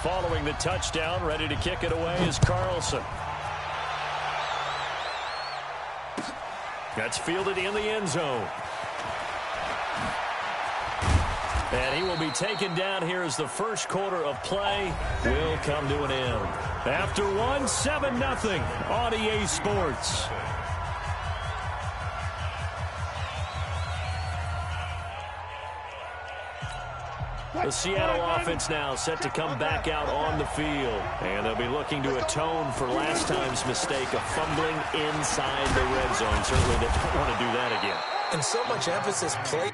Following the touchdown, ready to kick it away is Carlson. That's fielded in the end zone. And he will be taken down here as the first quarter of play will come to an end. After one, 7-0 on EA Sports. The Seattle offense now set to come back out on the field. And they'll be looking to atone for last time's mistake of fumbling inside the red zone. Certainly they don't want to do that again. And so much emphasis placed.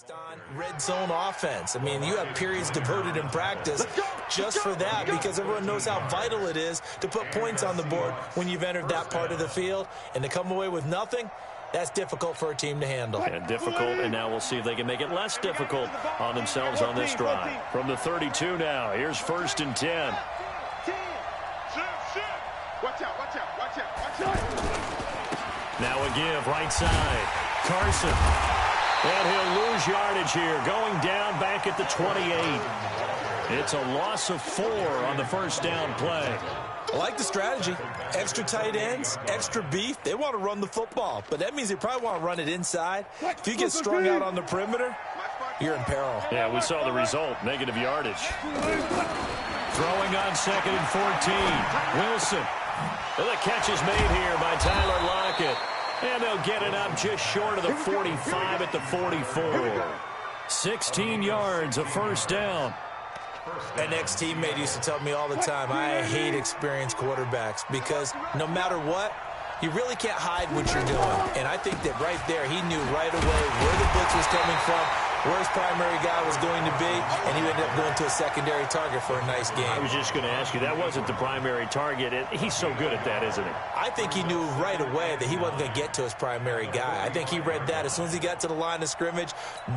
On red zone offense. I mean, you have periods devoted in practice just for that because everyone knows how vital it is to put points on the board when you've entered that part of the field. And to come away with nothing, that's difficult for a team to handle. And difficult, and now we'll see if they can make it less difficult on themselves on this drive. From the 32 now, here's 1st and 10. Now a give, right side. Carson. And he'll lose yardage here, going down back at the 28. It's a loss of 4 on the first down play. I like the strategy. Extra tight ends, extra beef. They want to run the football, but that means they probably want to run it inside. If you get strung out on the perimeter, you're in peril. Yeah, we saw the result, negative yardage. Throwing on 2nd and 14. Wilson. And the catch is made here by Tyler Lockett. And they'll get it up just short of the 45 at the 44. 16 yards, a first down. An ex-teammate used to tell me all the time, I hate experienced quarterbacks because no matter what, you really can't hide what you're doing. And I think that right there, he knew right away where the blitz was coming from, where his primary guy was going to be, and he ended up going to a secondary target for a nice game. I was just going to ask you, that wasn't the primary target. He's so good at that, isn't he? I think he knew right away that he wasn't going to get to his primary guy. I think he read that as soon as he got to the line of scrimmage,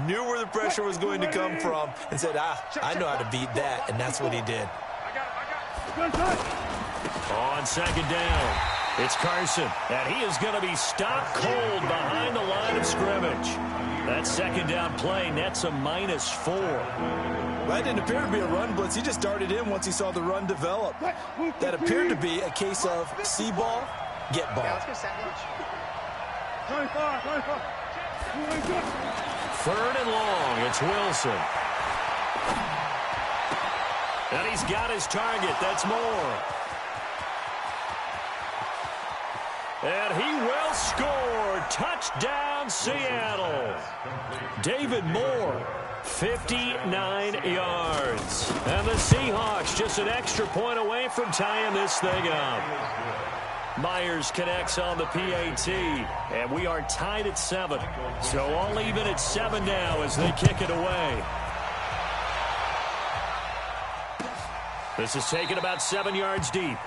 knew where the pressure was going to come from, and said, I know how to beat that, and that's what he did. On 2nd down, it's Carson, and he is going to be stopped cold behind the line of scrimmage. That 2nd down play nets a -4. That didn't appear to be a run blitz. He just darted in once he saw the run develop. That appeared to be a case of see ball, get ball. 3rd and long, it's Wilson. And he's got his target. That's Moore. And he will score. Touchdown, Seattle. David Moore, 59 yards. And the Seahawks just an extra point away from tying this thing up. Myers connects on the PAT. And we are tied at 7. So all even at 7 now as they kick it away. This is taken about 7 yards deep.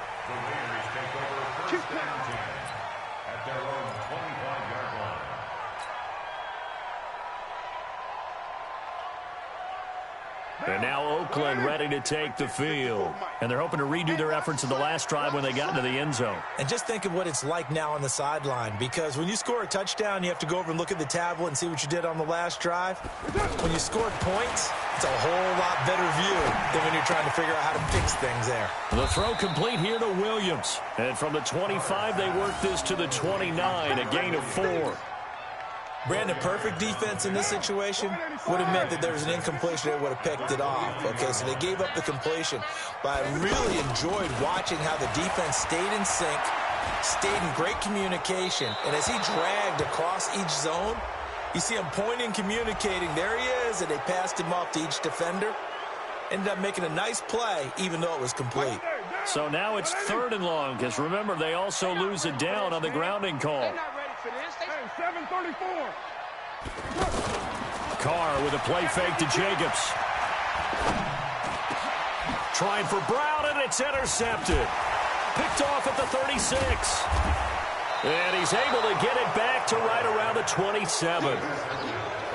And now Oakland ready to take the field. And they're hoping to redo their efforts in the last drive when they got into the end zone. And just think of what it's like now on the sideline, because when you score a touchdown, you have to go over and look at the tablet and see what you did on the last drive. When you scored points, it's a whole lot better view than when you're trying to figure out how to fix things there. The throw complete here to Williams. And from the 25, they work this to the 29, a gain of 4. Brandon, perfect defense in this situation would have meant that there was an incompletion that would have picked it off. Okay, so they gave up the completion. But I really enjoyed watching how the defense stayed in sync, stayed in great communication. And as he dragged across each zone, you see him pointing, communicating. There he is, and they passed him off to each defender. Ended up making a nice play, even though it was complete. So now it's 3rd and long, because remember, they also lose it down on the grounding call. Hey, 734. Carr with a play fake to Jacobs. Trying for Brown, and it's intercepted. Picked off at the 36. And he's able to get it back to right around the 27.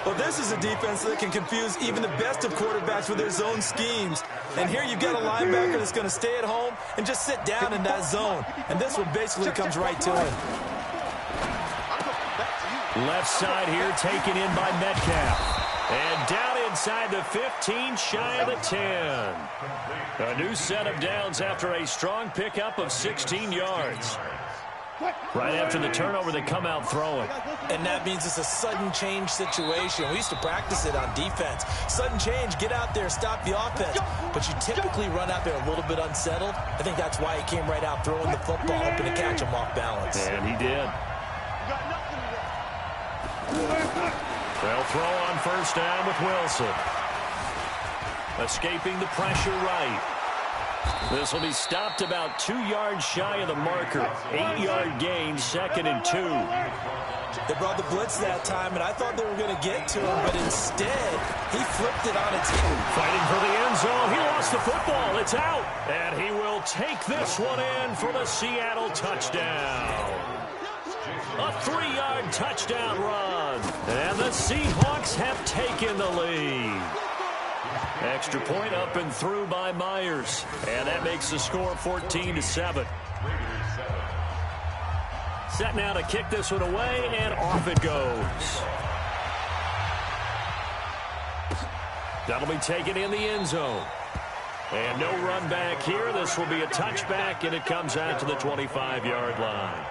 Well, this is a defense that can confuse even the best of quarterbacks with their zone schemes. And here you've got a linebacker that's going to stay at home and just sit down in that zone. And this one basically comes right to him. Left side here taken in by Metcalf. And down inside the 15, shy of the 10. A new set of downs after a strong pickup of 16 yards. Right after the turnover, they come out throwing. And that means it's a sudden change situation. We used to practice it on defense. Sudden change, get out there, stop the offense. But you typically run out there a little bit unsettled. I think that's why he came right out throwing the football, hoping to catch him off balance. And he did. They'll throw on first down with Wilson. Escaping the pressure right. This will be stopped about 2 yards shy of the marker. 8-yard gain, 2nd and 2. They brought the blitz that time, and I thought they were going to get to him, but instead, he flipped it on its head. Fighting for the end zone. He lost the football. It's out. And he will take this one in for the Seattle touchdown. A 3-yard touchdown run. And the Seahawks have taken the lead. Extra point up and through by Myers. And that makes the score 14-7. Set now to kick this one away, and off it goes. That'll be taken in the end zone. And no run back here. This will be a touchback, and it comes out to the 25-yard line.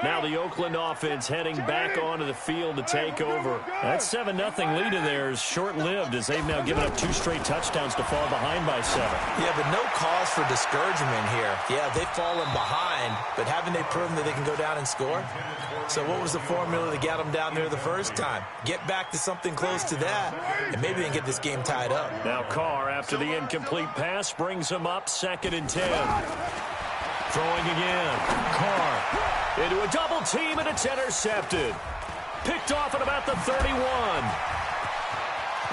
Now the Oakland offense heading back onto the field to take over. That 7-0 lead in there is short-lived as they've now given up 2 straight touchdowns to fall behind by 7. Yeah, but no cause for discouragement here. Yeah, they've fallen behind, but haven't they proven that they can go down and score? So what was the formula to get them down there the first time? Get back to something close to that, and maybe they can get this game tied up. Now Carr, after the incomplete pass, brings him up 2nd and 10. Throwing again. Carr into a double team, and it's intercepted. Picked off at about the 31.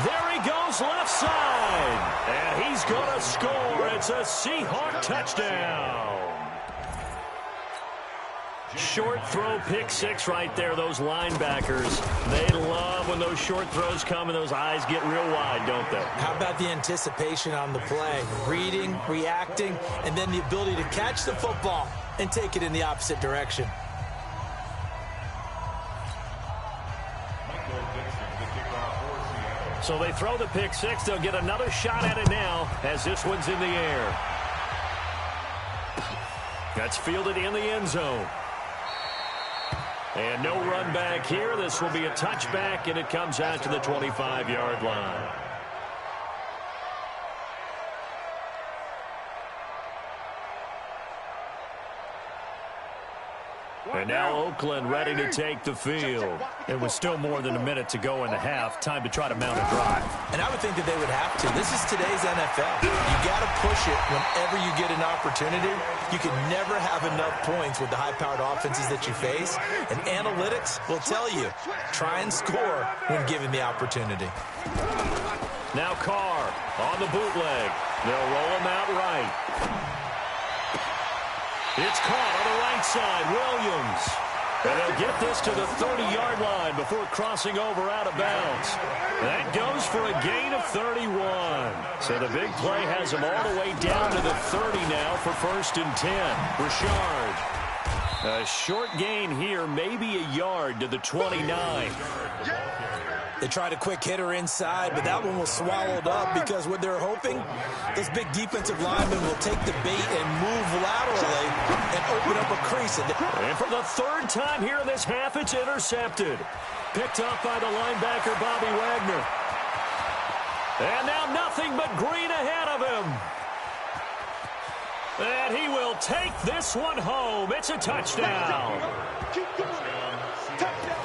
There he goes left side. And he's going to score. It's a Seahawk touchdown. Short throw, pick 6 right there. Those linebackers, they love when those short throws come and those eyes get real wide, don't they? How about the anticipation on the play? Reading, reacting, and then the ability to catch the football and take it in the opposite direction. So they throw the pick 6. They'll get another shot at it now as this one's in the air. That's fielded in the end zone. And no run back here. This will be a touchback, and it comes out to the 25-yard line. And now Oakland ready to take the field. It was still more than a minute to go in the half. Time to try to mount a drive. And I would think that they would have to. This is today's NFL. You got to push it whenever you get an opportunity. You can never have enough points with the high-powered offenses that you face. And analytics will tell you, try and score when given the opportunity. Now Carr on the bootleg. They'll roll him out right. It's caught on the right side, Williams. And they'll get this to the 30-yard line before crossing over out of bounds. That goes for a gain of 31. So the big play has them all the way down to the 30 now for 1st and 10. Richard. A short gain here, maybe a yard to the 29. They tried a quick hitter inside, but that one was swallowed up because what they're hoping, those big defensive linemen will take the bait and move laterally and open up a crease. And for the 3rd time here in this half, it's intercepted. Picked up by the linebacker, Bobby Wagner. And now nothing but green ahead of him. And he will take this one home. It's a touchdown.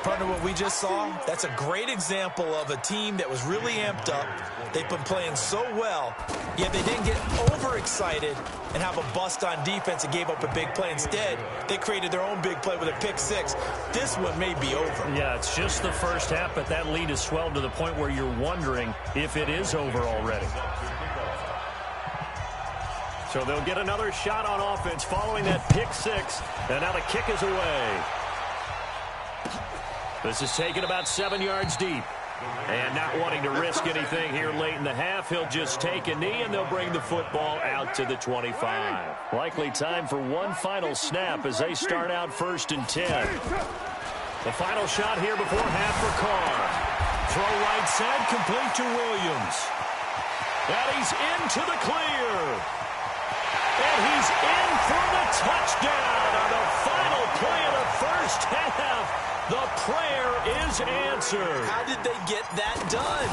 Partner, what we just saw, that's a great example of a team that was really amped up. They've been playing so well, yet they didn't get overexcited and have a bust on defense and gave up a big play. Instead, they created their own big play with a pick six. This one may be over. Yeah, it's just the first half, but that lead has swelled to the point where you're wondering if it is over already. So they'll get another shot on offense following that pick six, and now the kick is away. This is taken about 7 yards deep. And not wanting to risk anything here late in the half, he'll just take a knee, and they'll bring the football out to the 25. Likely time for one final snap as they start out 1st and 10. The final shot here before half for Carr. Throw right side, complete to Williams. And he's into the clear. And he's in for the touchdown on the final play of the first half. The prayer is answered. How did they get that done?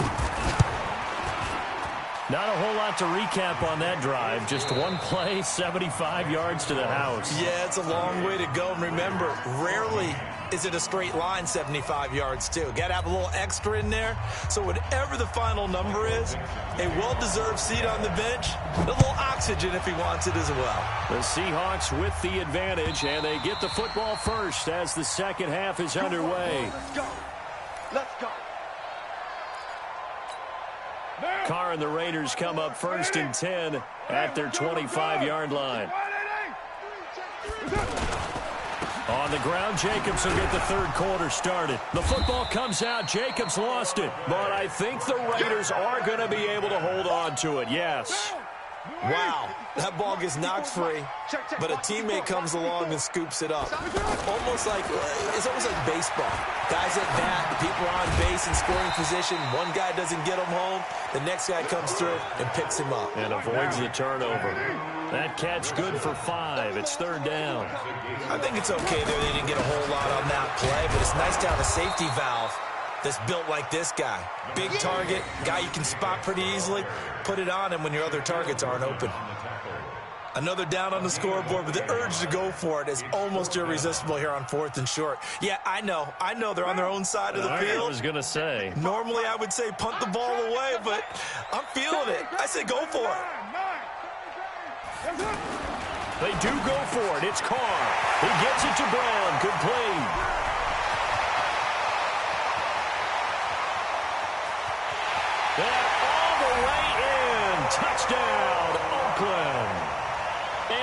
Not a whole lot to recap on that drive. Just one play, 75 yards to the house. Yeah, it's a long way to go. And remember, rarely is it a straight line 75 yards, too. Got to have a little extra in there. So whatever the final number is, a well-deserved seat on the bench, a little oxygen if he wants it as well. The Seahawks with the advantage, and they get the football first as the second half is underway. Let's go. Let's go. Carr and the Raiders come up 1st and 10 at their 25-yard line. On the ground, Jacobs will get the third quarter started. The football comes out. Jacobs lost it. But I think the Raiders are going to be able to hold on to it, yes. Wow, that ball gets knocked free, but a teammate comes along and scoops it up. It's almost like baseball. Guys at bat, the people are on base in scoring position. One guy doesn't get him home. The next guy comes through and picks him up. And avoids the turnover. That catch good for 5. It's 3rd down. I think it's okay there. They didn't get a whole lot on that play, but it's nice to have a safety valve that's built like this guy. Big target, guy you can spot pretty easily. Put it on him when your other targets aren't open. Another down on the scoreboard, but the urge to go for it is almost irresistible here on 4th and short. Yeah, I know they're on their own side of the field. I was going to say. Normally I would say punt the ball away, but I'm feeling it. I say go for it. They do go for it. It's Carr. He gets it to Brown. Complete. And all the way in. Touchdown, Oakland.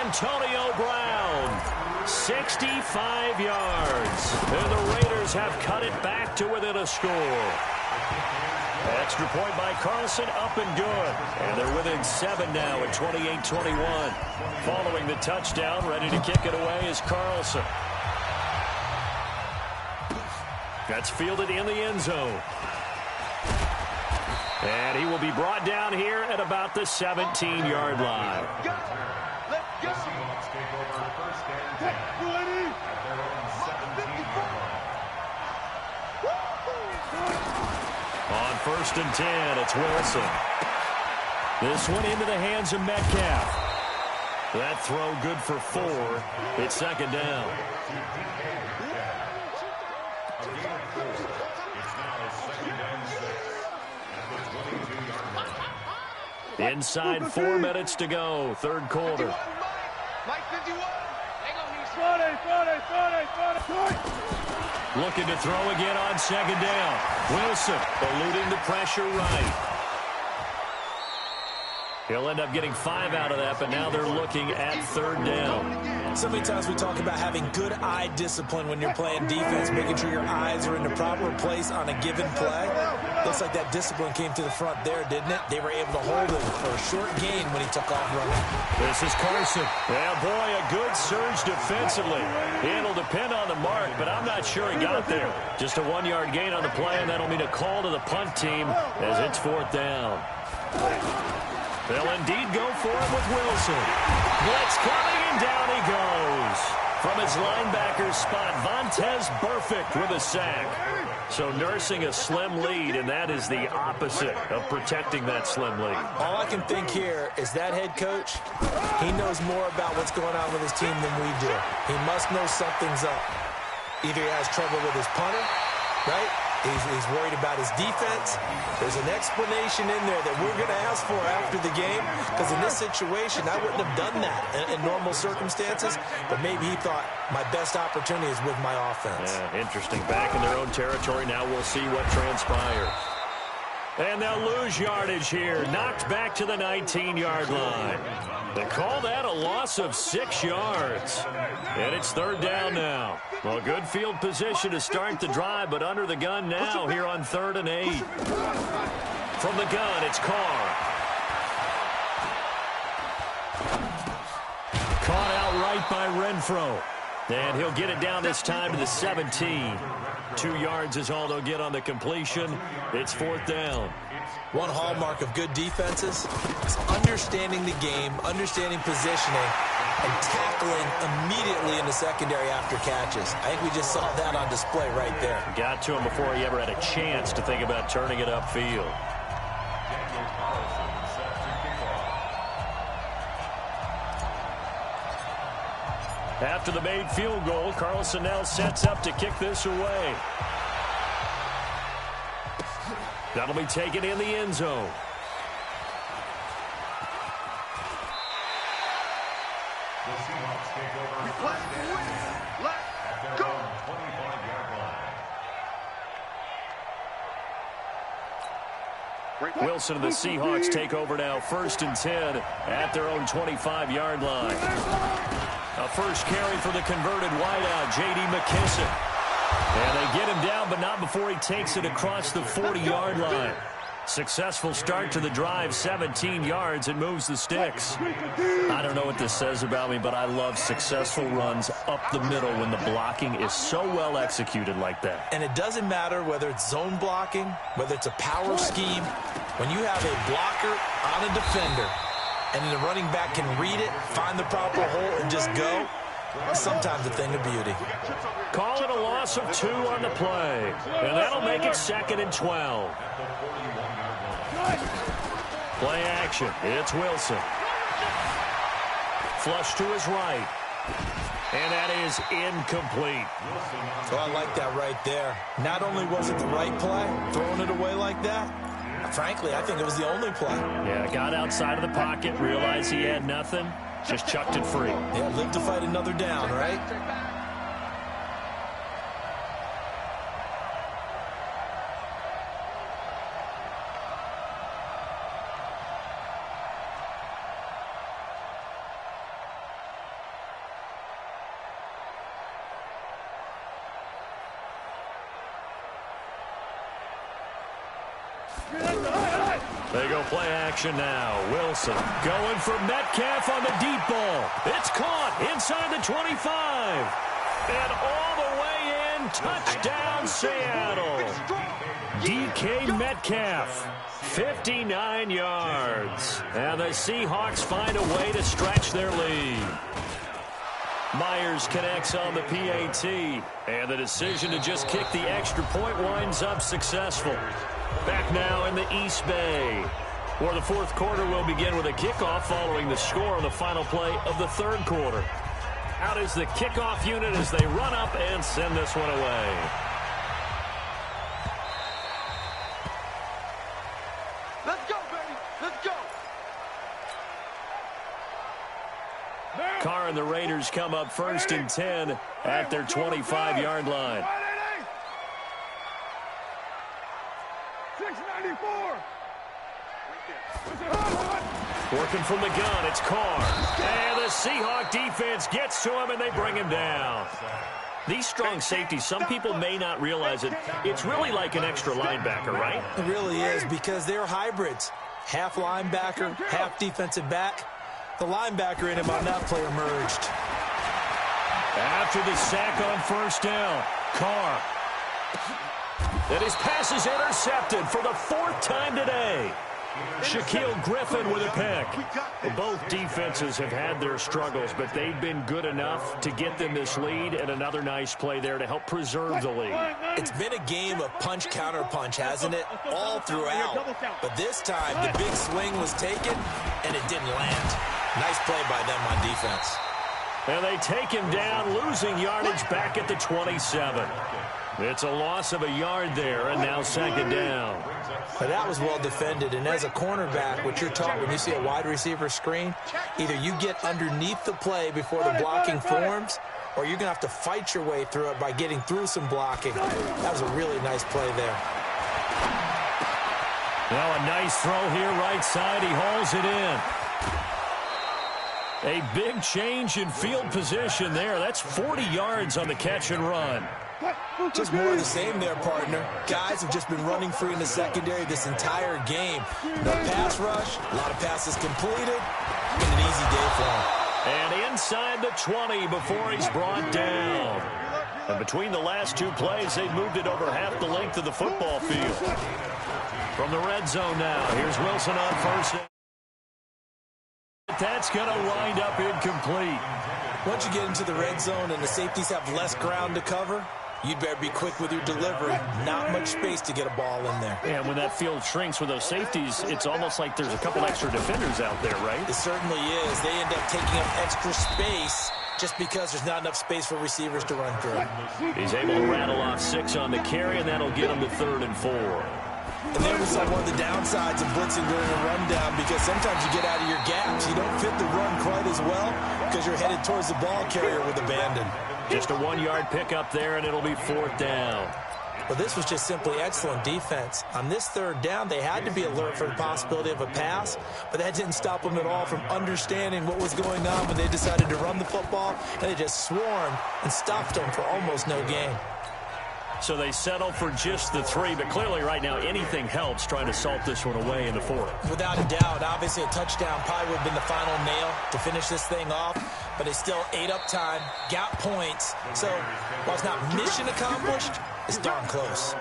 Antonio Brown, 65 yards. And the Raiders have cut it back to within a score. Extra point by Carlson, up and good. And they're within 7 now at 28-21. Following the touchdown, ready to kick it away is Carlson. That's fielded in the end zone. And he will be brought down here at about the 17-yard line. On 1st and 10, it's Wilson. This one into the hands of Metcalf. That throw good for 4. It's 2nd down. Inside 4 minutes to go, 3rd quarter. Looking to throw again on 2nd down. Wilson eluding the pressure right. He'll end up getting 5 out of that, but now they're looking at 3rd down. So many times we talk about having good eye discipline when you're playing defense, making sure your eyes are in the proper place on a given play. Looks like that discipline came to the front there, didn't it? They were able to hold him for a short gain when he took off running. This is Carson. Yeah, boy, a good surge defensively. It'll depend on the mark, but I'm not sure he got there. Just a 1-yard gain on the play, and that'll mean a call to the punt team as it's 4th down. They'll indeed go for it with Wilson. Blitz coming, and down he goes. From his linebacker's spot, Vontaze Burfict with a sack. So nursing a slim lead, and that is the opposite of protecting that slim lead. All I can think here is that head coach, he knows more about what's going on with his team than we do. He must know something's up. Either he has trouble with his punter right? He's worried about his defense. There's an explanation in there that we're going to ask for after the game, because in this situation, I wouldn't have done that in normal circumstances, but maybe he thought my best opportunity is with my offense. Yeah, interesting. Back in their own territory. Now we'll see what transpires. And they'll lose yardage here. Knocked back to the 19-yard line. They call that a loss of 6 yards. And it's 3rd down now. Well, good field position to start the drive, but under the gun now here on 3rd and 8. From the gun, it's Carr. Caught outright by Renfro. And he'll get it down this time to the 17. 2 yards is all they'll get on the completion. It's 4th down. One hallmark of good defenses is understanding the game, understanding positioning, and tackling immediately in the secondary after catches. I think we just saw that on display right there. Got to him before he ever had a chance to think about turning it upfield. After the made field goal, Carlson now sets up to kick this away. That'll be taken in the end zone. Let's go. Wilson and the Seahawks take over now, 1st and 10 at their own 25-yard line. A first carry for the converted wideout, J.D. McKissick. And they get him down, but not before he takes it across the 40-yard line. Successful start to the drive, 17 yards, and moves the sticks. I don't know what this says about me, but I love successful runs up the middle when the blocking is so well executed like that. And it doesn't matter whether it's zone blocking, whether it's a power scheme. When you have a blocker on a defender, and the running back can read it, find the proper hole, and just go, sometimes a thing of beauty. Call it a loss of 2 on the play. And that'll make it 2nd and 12. Play action. It's Wilson. Flush to his right. And that is incomplete. Oh, I like that right there. Not only was it the right play, throwing it away like that, frankly, I think it was the only play. Yeah, got outside of the pocket, realized he had nothing, just chucked it free. Yeah, live to fight another down, right? They go play action now. Wilson going for Metcalf on the deep ball. It's caught inside the 25. And all the way in. Touchdown, Seattle. DK Metcalf, 59 yards. And the Seahawks find a way to stretch their lead. Myers connects on the PAT. And the decision to just kick the extra point winds up successful. Back now in the East Bay, where the 4th quarter will begin with a kickoff following the score on the final play of the 3rd quarter. Out is the kickoff unit as they run up and send this one away. Let's go, baby. Let's go. Carr and the Raiders come up 1st and 10 at their 25-yard line. 694. Working from the gun, it's Carr. And the Seahawk defense gets to him, and they bring him down. These strong safeties, some people may not realize it. It's really like an extra linebacker, right? It really is, because they're hybrids. Half linebacker, half defensive back. The linebacker in him on that play emerged. After the sack on 1st down, Carr. And his pass is intercepted for the 4th time today. Shaquille Griffin with a pick. Both defenses have had their struggles, but they've been good enough to get them this lead, and another nice play there to help preserve the lead. It's been a game of punch-counter-punch, hasn't it? All throughout. But this time, the big swing was taken, and it didn't land. Nice play by them on defense. And they take him down, losing yardage back at the 27. It's a loss of a yard there, and now second down. But that was well defended, and as a cornerback, what you're taught when you see a wide receiver screen, either you get underneath the play before the blocking forms, or you're going to have to fight your way through it by getting through some blocking. That was a really nice play there. Now a nice throw here, right side. He hauls it in. A big change in field position there. That's 40 yards on the catch and run. Just more of the same there, partner. Guys have just been running free in the secondary this entire game. No pass rush, a lot of passes completed. Been an easy day for him. And inside the 20 before he's brought down. And between the last two plays, they've moved it over half the length of the football field. From the red zone now, here's Wilson on first. That's going to wind up incomplete. Once you get into the red zone and the safeties have less ground to cover, you'd better be quick with your delivery. Not much space to get a ball in there. And when that field shrinks with those safeties, it's almost like there's a couple extra defenders out there, right? It certainly is. They end up taking up extra space just because there's not enough space for receivers to run through. He's able to rattle off 6 on the carry, and that'll get him to 3rd and 4. And there we saw one of the downsides of blitzing during a rundown, because sometimes you get out of your gaps. You don't fit the run quite as well because you're headed towards the ball carrier with abandon. Just a 1-yard pickup there, and it'll be 4th down. Well, this was just simply excellent defense. On this 3rd down, they had to be alert for the possibility of a pass, but that didn't stop them at all from understanding what was going on when they decided to run the football, and they just swarmed and stopped them for almost no gain. So they settle for just the 3, but clearly right now anything helps trying to salt this one away in the 4th. Without a doubt, obviously a touchdown probably would have been the final nail to finish this thing off, but they still ate up time, got points. So while it's not mission accomplished, it's darn close.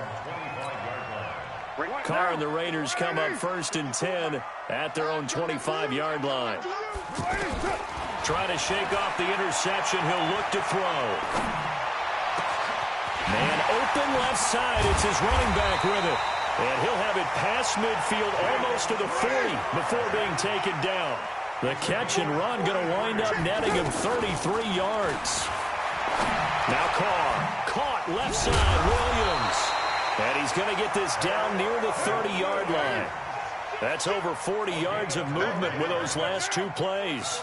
Carr and the Raiders come up 1st and 10 at their own 25-yard line. Trying to shake off the interception, he'll look to throw. Man open left side. It's his running back with it. And he'll have it past midfield almost to the 40 before being taken down. The catch and run going to wind up netting him 33 yards. Now Carr. Caught left side. Williams. And he's going to get this down near the 30-yard line. That's over 40 yards of movement with those last 2 plays.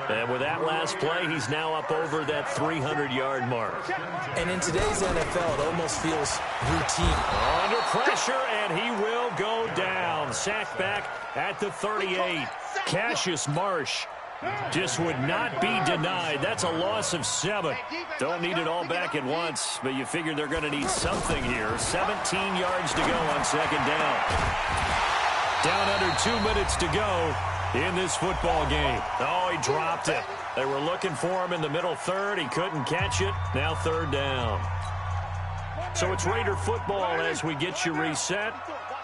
And with that last play, he's now up over that 300-yard mark. And in today's NFL, it almost feels routine. Under pressure, and he will go down. Sacked back at the 38. Cassius Marsh just would not be denied. That's a loss of 7. Don't need it all back at once, but you figure they're going to need something here. 17 yards to go on 2nd down. Down under 2 minutes to go in this football game. Oh, he dropped it. They were looking for him in the middle 3rd. He couldn't catch it. Now 3rd down. So it's Raider football as we get you reset.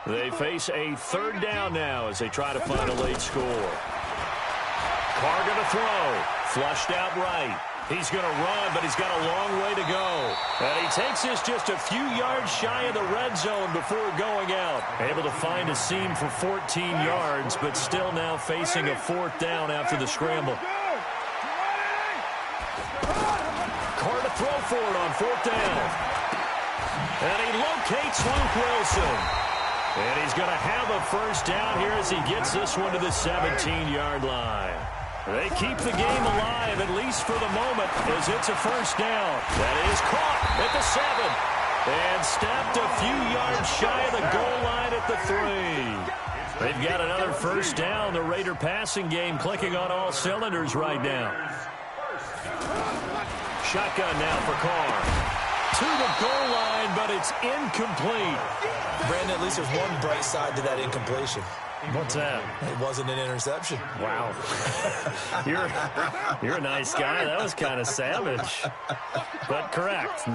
They face a 3rd down now as they try to find a late score. Carr going to throw. Flushed out right. He's going to run, but he's got a long way to go. And he takes this just a few yards shy of the red zone before going out. Able to find a seam for 14 yards, but still now facing a 4th down after the scramble. Carr to throw for it on 4th down. And he locates Luke Wilson. And he's going to have a 1st down here as he gets this one to the 17-yard line. They keep the game alive, at least for the moment, as it's a 1st down. That is caught at the 7. And stepped a few yards shy of the goal line at the 3. They've got another 1st down. The Raider passing game clicking on all cylinders right now. Shotgun now for Carr. To the goal line, but it's incomplete. Brandon, at least there's one bright side to that incompletion. What's that? It wasn't an interception. Wow. You're a nice guy. That was kind of savage. But correct.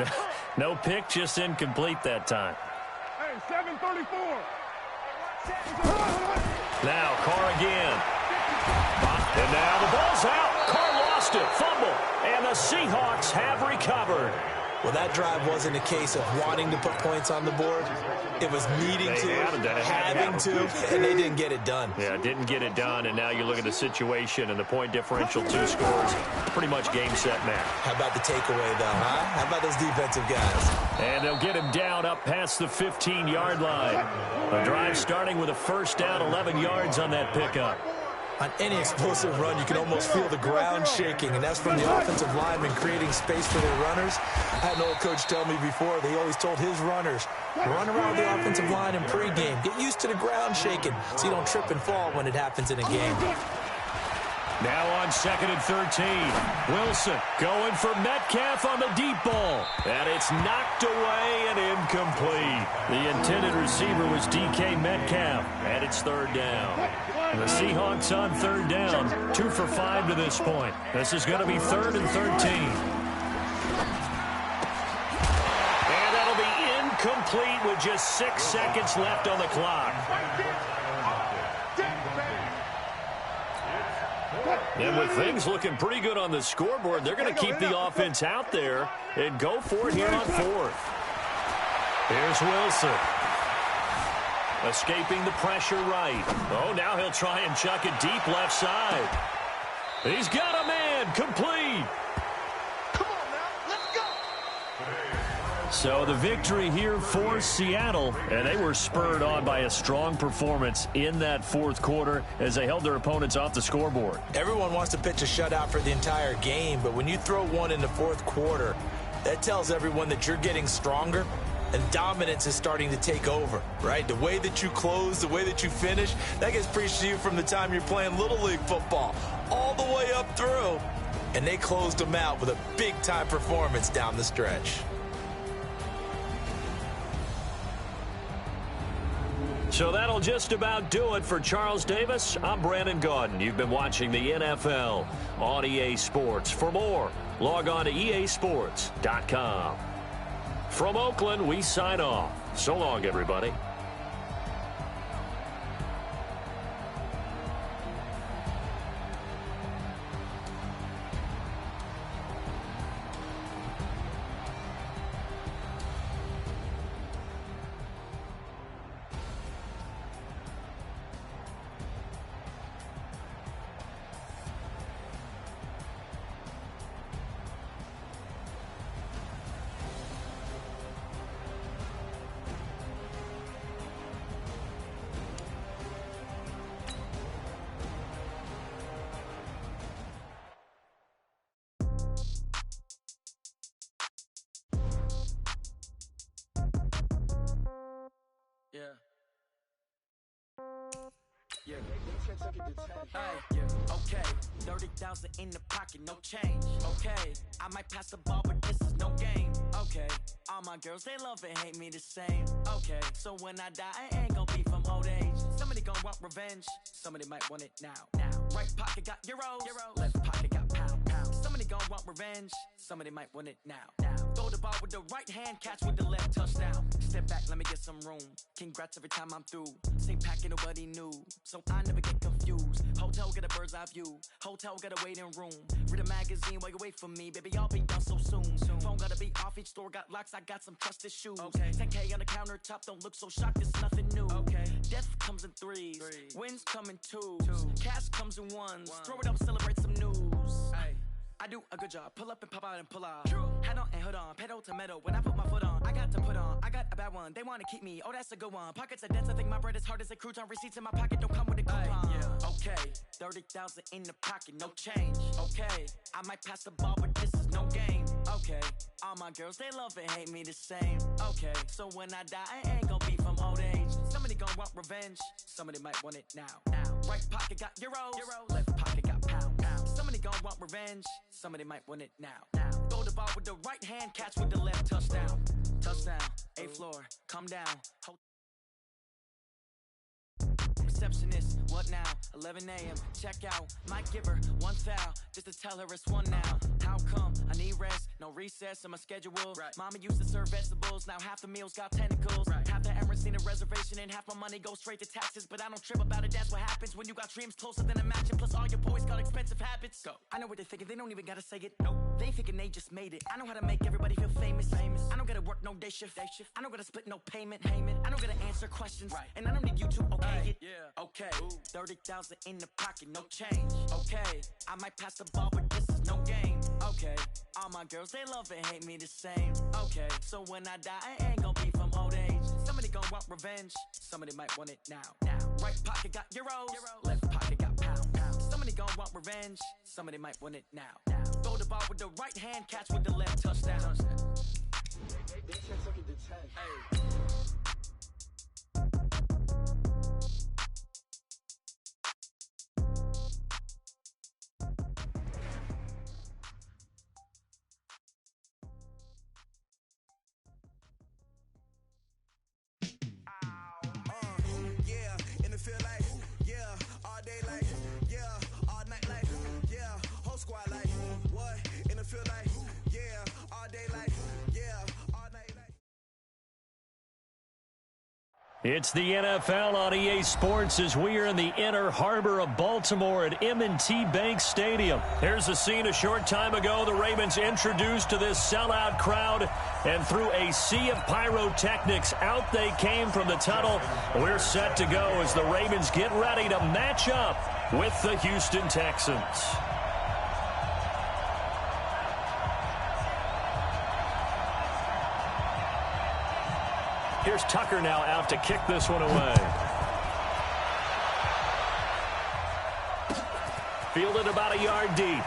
No pick, just incomplete that time. Hey, 734. Now Carr again. And now the ball's out. Carr lost it. Fumble. And the Seahawks have recovered. Well, that drive wasn't a case of wanting to put points on the board. It was needing to, having to, and they didn't get it done. Yeah, didn't get it done, and now you look at the situation and the point differential, 2 scores, pretty much game, set, match. How about the takeaway, though, huh? How about those defensive guys? And they'll get him down up past the 15-yard line. A drive starting with a first down, 11 yards on that pickup. On any explosive run, you can almost feel the ground shaking, and that's from the offensive linemen creating space for their runners. I had an old coach tell me before, he always told his runners, run around the offensive line in pregame. Get used to the ground shaking so you don't trip and fall when it happens in a game. Now on 2nd and 13. Wilson going for Metcalf on the deep ball. And it's knocked away and incomplete. The intended receiver was DK Metcalf. And it's 3rd down. The Seahawks on 3rd down. 2 for 5 to this point. This is going to be 3rd and 13. And that'll be incomplete with just 6 seconds left on the clock. And with things looking pretty good on the scoreboard, they're going to keep the offense out there and go for it here on 4th. Here's Wilson. Escaping the pressure right. Oh, now he'll try and chuck it deep left side. He's got a man. Complete. So the victory here for Seattle, and they were spurred on by a strong performance in that 4th quarter as they held their opponents off the scoreboard. Everyone wants to pitch a shutout for the entire game, but when you throw one in the 4th quarter, that tells everyone that you're getting stronger and dominance is starting to take over, right? The way that you close, the way that you finish, that gets preached to you from the time you're playing Little League football all the way up through, and they closed them out with a big-time performance down the stretch. So that'll just about do it for Charles Davis. I'm Brandon Gaudin. You've been watching the NFL on EA Sports. For more, log on to easports.com. From Oakland, we sign off. So long, everybody. Okay, 30,000 in the pocket, no change. Okay, I might pass the ball, but this is no game. Okay, all my girls, they love and hate me the same. Okay, so when I die, I ain't gonna be from old age. Somebody gonna want revenge, somebody might want it now. Right pocket got euros, left pocket got pound. Somebody gonna want revenge, somebody might want it now. Throw the ball with the right hand, catch with the left, touchdown. Step back, let me get some room. Congrats every time I'm through. Same packet, nobody knew, so I never get confused. Hotel get a bird's eye view. Hotel got a waiting room. Read a magazine while you wait for me, baby. I'll be done so soon. Phone gotta be off. Each store got locks. I got some trusted shoes. 10K on the countertop. Don't look so shocked. It's nothing new. Death comes in threes. Wins come in twos. Cash comes in ones. Throw it up, celebrate some news. I do a good job. Pull up and pop out and pull off. Head on and hood on. Pedal to metal. When I put my foot on, I got to put on. I got a bad one. They want to keep me. Oh, that's a good one. Pockets are dense. I think my bread is hard as a crouton. Receipts in my pocket don't come with a coupon. Okay, 30,000 in the pocket, no change. Okay, I might pass the ball, but this is no game. Okay, all my girls, they love and hate me the same. Okay, so when I die, I ain't gonna be from old age. Somebody gonna want revenge. Somebody might want it now. Right pocket got euros. Left pocket got pound. Somebody gonna want revenge. Somebody might want it now. Throw the ball with the right hand, catch with the left, touchdown. Touchdown, A floor, come down. Receptionist, what now? 11 a.m. Check out. Might give her one foul just to tell her it's one now. How come? I need rest, no recess in my schedule. Mama used to serve vegetables, now half the meals got tentacles. have the Emirates need a reservation, and half my money goes straight to taxes. But I don't trip about it, that's what happens when you got dreams closer than a match. And plus all your boys got expensive habits. Go. I know what they're thinking, they don't even gotta say it. Nope. They ain't thinking they just made it. I know how to make everybody feel famous. I don't gotta work no day shift. I don't gotta split no payment. I don't gotta answer questions. Right. And I don't need you to okay it. Yeah. Okay. 30,000 in the pocket, no change. Okay. I might pass the ball, but this is no game. Okay. All my girls, they love and hate me the same. Okay. So when I die, I ain't gonna be from old age. Somebody gon' want revenge. Somebody might want it now. Right pocket got euros. Left pocket got pounds. Somebody gon' want revenge. Somebody might want it now. Throw the ball with the right hand, catch with the left, touchdown. Hey. It's the NFL on EA Sports as we are in the inner harbor of Baltimore at M&T Bank Stadium. Here's a scene a short time ago. The Ravens introduced to this sellout crowd, and through a sea of pyrotechnics, out they came from the tunnel. We're set to go as the Ravens get ready to match up with the Houston Texans. Here's Tucker now out to kick this one away. Fielded about a yard deep.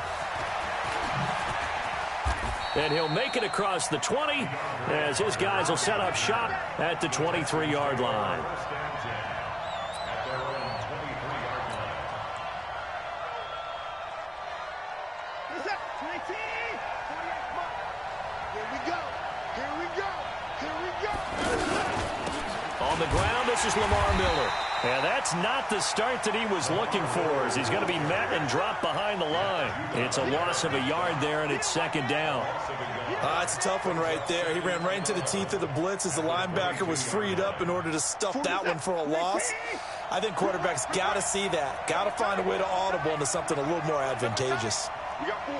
And he'll make it across the 20 as his guys will set up shop at the 23-yard line. On the ground, this is Lamar Miller. And that's not the start that he was looking for, as he's going to be met and dropped behind the line. It's a loss of a yard there, and it's second down. It's a tough one right there. He ran right into the teeth of the blitz as the linebacker was freed up in order to stuff that one for a loss. I think quarterbacks got to see that. Got to find a way to audible into something a little more advantageous. You got 4.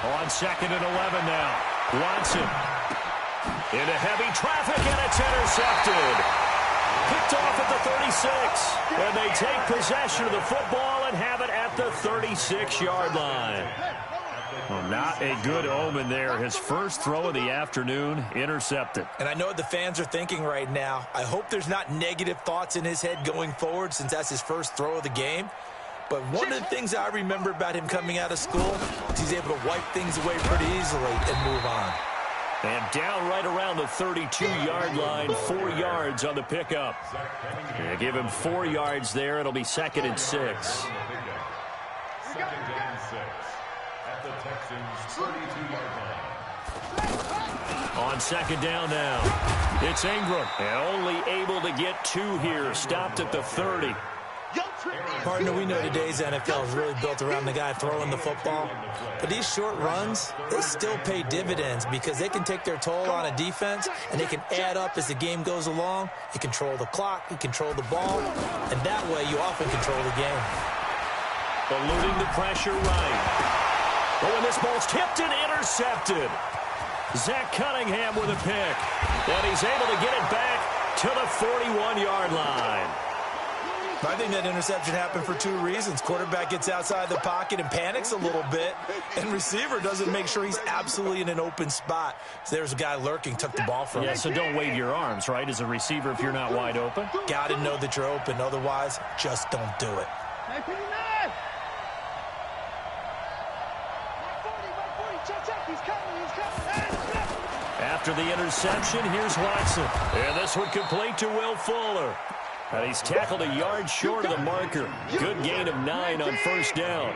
On second and 11 now. Watson into heavy traffic, and it's intercepted. Picked off at the 36. And they take possession of the football and have it at the 36-yard line. Well, not a good omen there. His first throw of the afternoon, intercepted. And I know what the fans are thinking right now. I hope there's not negative thoughts in his head going forward, since that's his first throw of the game. But one of the things I remember about him coming out of school is he's able to wipe things away pretty easily and move on. And down right around the 32-yard line, 4 yards on the pickup. Yeah, give him 4 yards there. It'll be second and 6. Second and 6 at the Texans' 32-yard line. On second down now, it's Ingram. And only able to get 2 here. Stopped at the 30. Partner, we know today's NFL is really built around the guy throwing the football. But these short runs, they still pay dividends because they can take their toll on a defense, and they can add up as the game goes along. You control the clock, you control the ball, and that way you often control the game. Eluding the pressure right. Oh, and this ball's tipped and intercepted. Zach Cunningham with a pick. And he's able to get it back to the 41-yard line. I think that interception happened for 2 reasons. Quarterback gets outside the pocket and panics a little bit, and receiver doesn't make sure he's absolutely in an open spot. So there's a guy lurking, took the ball from him. Yeah, so don't wave your arms, right, as a receiver if you're not wide open? Got to know that you're open. Otherwise, just don't do it. After the interception, here's Watson. And this one complete to Will Fuller. And he's tackled a yard short of the marker. Good gain of 9 on first down.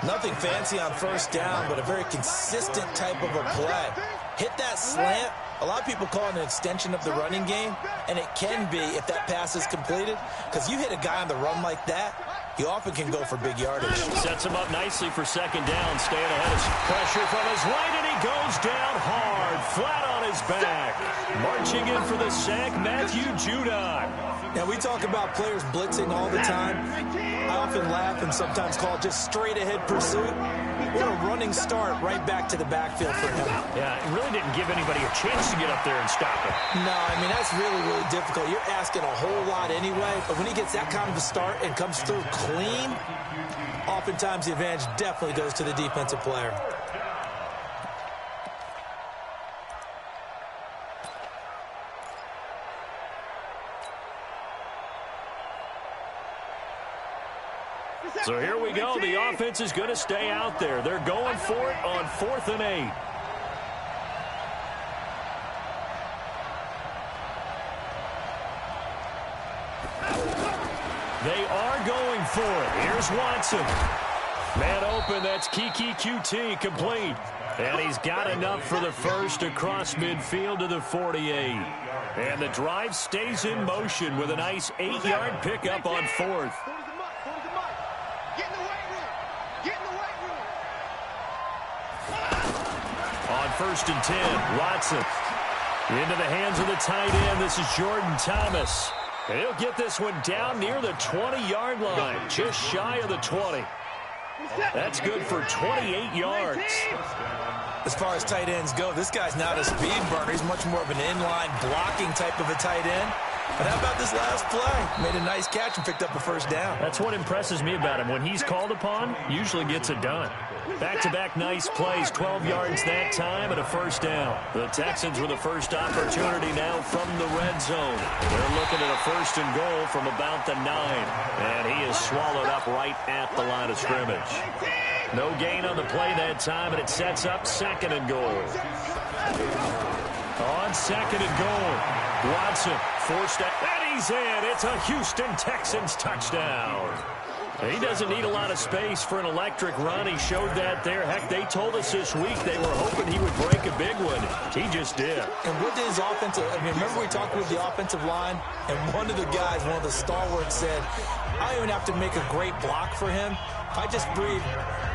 Nothing fancy on first down, but a very consistent type of a play. Hit that slant. A lot of people call it an extension of the running game, and it can be if that pass is completed, because you hit a guy on the run like that, he often can go for big yardage. Sets him up nicely for second down. Staying ahead of pressure from his right, and he goes down hard, flat on his back. Marching in for the sack, Matthew Judon. Now, we talk about players blitzing all the time. I often laugh and sometimes call it just straight-ahead pursuit. What a running start right back to the backfield for him. Yeah, it really didn't give anybody a chance to get up there and stop him. No, I mean, that's really, really difficult. You're asking a whole lot anyway, but when he gets that kind of a start and comes through clean, oftentimes the advantage definitely goes to the defensive player. So here we go. The offense is going to stay out there. They're going for it on 4th and 8. They are going for it. Here's Watson. Man open. That's Kiki QT complete. And he's got enough for the first across midfield to the 48. And the drive stays in motion with a nice 8-yard pickup on 4th. On 1st and 10, Watson into the hands of the tight end. This is Jordan Thomas. And he'll get this one down near the 20-yard line, just shy of the 20. That's good for 28 yards. As far as tight ends go, this guy's not a speed burner. He's much more of an inline blocking type of a tight end. But how about this last play? Made a nice catch and picked up a first down. That's what impresses me about him. When he's called upon, usually gets it done. Back-to-back nice plays, 12 yards that time and a first down. The Texans with a first opportunity now from the red zone. They're looking at a 1st and goal from about the 9. And he is swallowed up right at the line of scrimmage. No gain on the play that time, and it sets up 2nd and goal. On 2nd and goal, Watson forced it, and he's in. It's a Houston Texans touchdown. He doesn't need a lot of space for an electric run. He showed that there. Heck, they told us this week they were hoping he would break a big one. He just did. And what did his offensive, remember we talked with the offensive line, and one of the guys, one of the stalwarts said, I don't even have to make a great block for him. I just breathe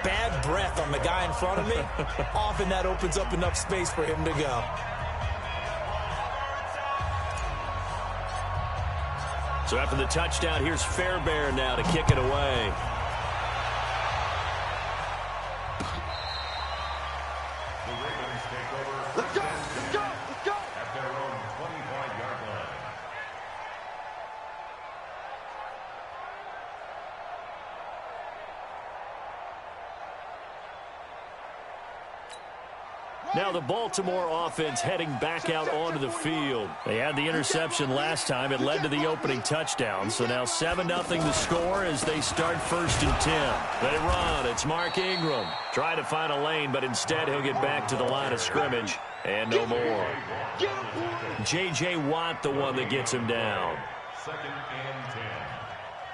bad breath on the guy in front of me. Often that opens up enough space for him to go. So after the touchdown, here's Fairbairn now to kick it away. The Ravens take over. Let's go! Let's go! Let's go! At their own 25-yard line. Now the Baltimore offense heading back out onto the field. They had the interception last time. It led to the opening touchdown. So now 7-0 the score as they start 1st and 10. They run. It's Mark Ingram. Trying to find a lane, but instead he'll get back to the line of scrimmage. And no more. J.J. Watt, the one that gets him down. 2nd and 10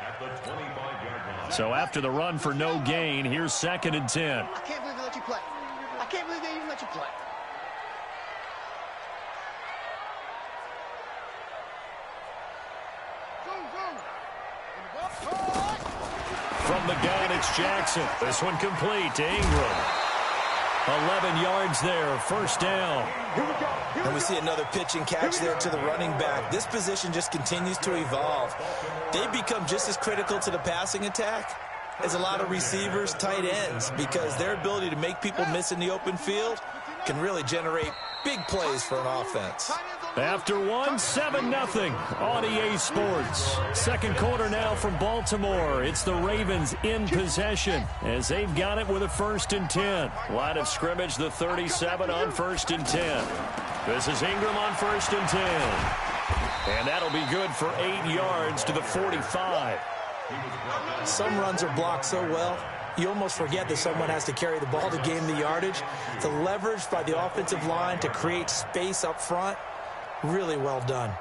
at the 25-yard line. So after the run for no gain, here's 2nd and 10. I can't believe they let you play. I can't believe they even let you play. From the gun, it's Jackson. This one complete to Ingram. 11 yards there, 1st down. And we see another pitch and catch there to the running back. This position just continues to evolve. They become just as critical to the passing attack as a lot of receivers, tight ends, because their ability to make people miss in the open field can really generate big plays for an offense. After one, 7-0 on EA Sports. Second quarter now from Baltimore. It's the Ravens in possession as they've got it with a 1st and 10. Line of scrimmage, the 37 on 1st and 10. This is Ingram on 1st and 10. And that'll be good for 8 yards to the 45. Some runs are blocked so well, you almost forget that someone has to carry the ball to gain the yardage. The leverage by the offensive line to create space up front, really well done.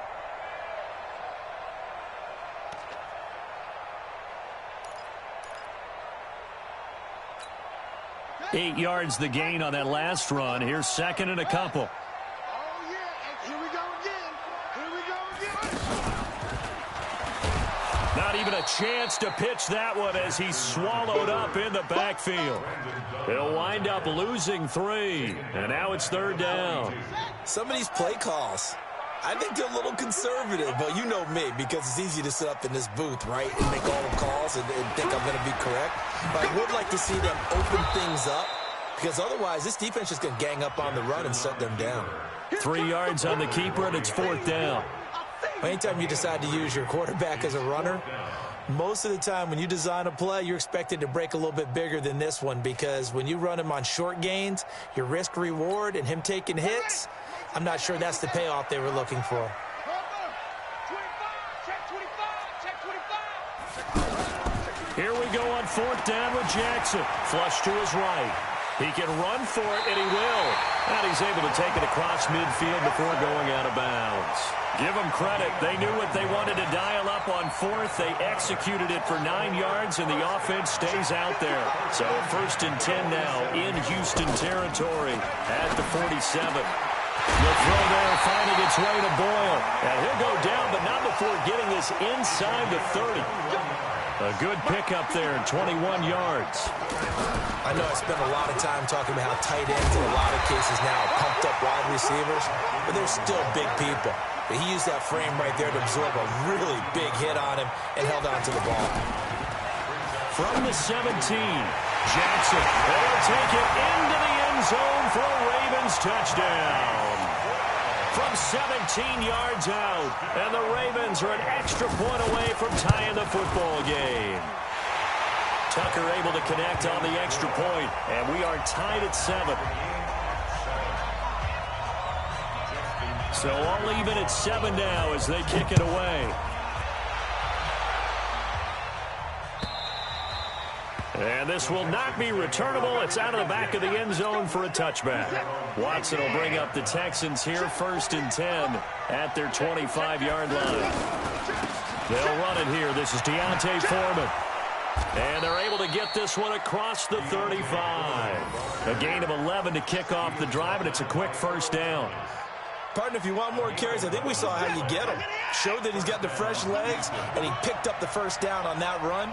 Eight yards the gain on that last run. Here's 2nd and a couple. Oh, yeah. And here we go again. Here we go again. Not even a chance to pitch that one as he's swallowed up in the backfield. He'll wind up losing 3, and now it's 3rd down. Some of these play calls, I think they're a little conservative, but you know me, because it's easy to sit up in this booth, right, and make all the calls and think I'm going to be correct. But I would like to see them open things up, because otherwise this defense is going to gang up on the run and shut them down. 3 yards on the keeper, and it's 4th down. Anytime you decide to use your quarterback as a runner, most of the time when you design a play, you're expected to break a little bit bigger than this one, because when you run him on short gains, your risk-reward and him taking hits, I'm not sure that's the payoff they were looking for. Here we go on 4th down with Jackson. Flush to his right. He can run for it, and he will. And he's able to take it across midfield before going out of bounds. Give them credit. They knew what they wanted to dial up on 4th. They executed it for 9 yards, and the offense stays out there. So 1st and 10 now in Houston territory at the 47. The throw there finding its way to Boyle. And he'll go down, but not before getting this inside the 30. A good pickup there, 21 yards. I know I spent a lot of time talking about how tight ends in a lot of cases now are pumped up wide receivers, but they're still big people. But he used that frame right there to absorb a really big hit on him and held on to the ball. From the 17, Jackson. They'll take it into the end zone for a Ravens touchdown. From 17 yards out, and the Ravens are an extra point away from tying the football game. Tucker able to connect on the extra point, and we are tied at 7. So all even at 7 now as they kick it away. And this will not be returnable. It's out of the back of the end zone for a touchback. Watson will bring up the Texans here, 1st and 10 at their 25-yard line. They'll run it here. This is Deontay Foreman. And they're able to get this one across the 35. A gain of 11 to kick off the drive, and it's a quick 1st down. Partner, if you want more carries, I think we saw how you get him. Showed that he's got the fresh legs, and he picked up the 1st down on that run.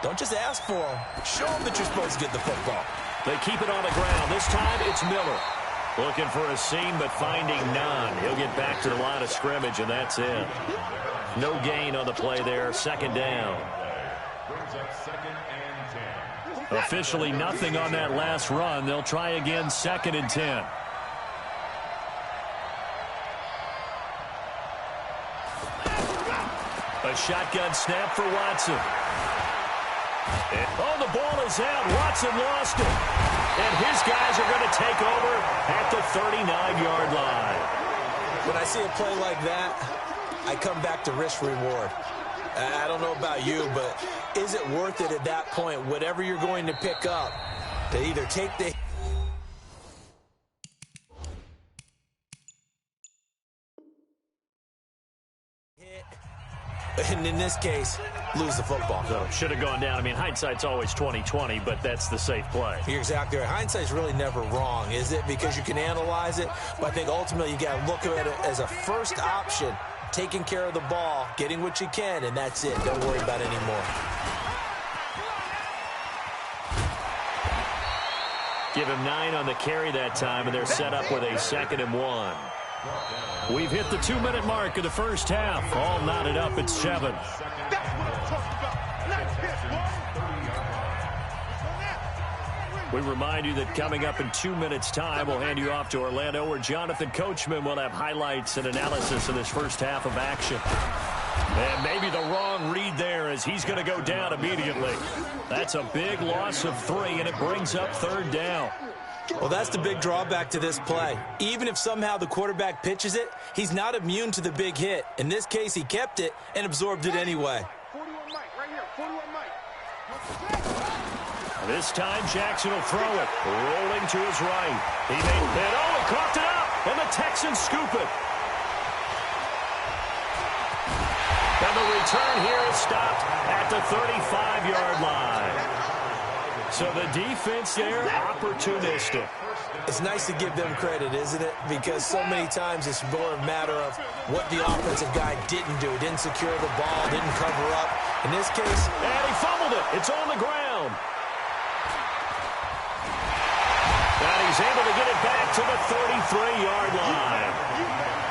Don't just ask for him. Show him that you're supposed to get the football. They keep it on the ground. This time it's Miller. Looking for a seam, but finding none. He'll get back to the line of scrimmage, and that's it. No gain on the play there. 2nd down. Officially nothing on that last run. They'll try again, 2nd and 10. A shotgun snap for Watson. Oh, the ball is out. Watson lost it. And his guys are going to take over at the 39-yard line. When I see a play like that, I come back to risk-reward. I don't know about you, but is it worth it at that point, whatever you're going to pick up, to either take the hit, and in this case, lose the football? So should have gone down. I mean, hindsight's always 20/20, but that's the safe play. You're exactly right. Hindsight's really never wrong, is it? Because you can analyze it, but I think ultimately you got to look at it as a first option. Taking care of the ball, getting what you can, and that's it. Don't worry about it anymore. Give him 9 on the carry that time, and they're set up with a 2nd and 1. We've hit the 2-minute mark of the first half. All knotted up at 7. We remind you that coming up in 2 minutes' time, we'll hand you off to Orlando, where Jonathan Coachman will have highlights and analysis of this first half of action. And maybe the wrong read there as he's going to go down immediately. That's a big loss of 3, and it brings up 3rd down. Well, that's the big drawback to this play. Even if somehow the quarterback pitches it, he's not immune to the big hit. In this case, he kept it and absorbed it anyway. 41 Mike, right here, 41 Mike. This time, Jackson will throw it. Rolling to his right. He made it. Oh, he coughed it up, and the Texans scoop it. And the return here is stopped at the 35-yard line. So the defense there, opportunistic. It's nice to give them credit, isn't it? Because so many times it's more a matter of what the offensive guy didn't do. Didn't secure the ball, didn't cover up. In this case, and he fumbled it. It's on the ground. And he's able to get it back to the 33-yard line.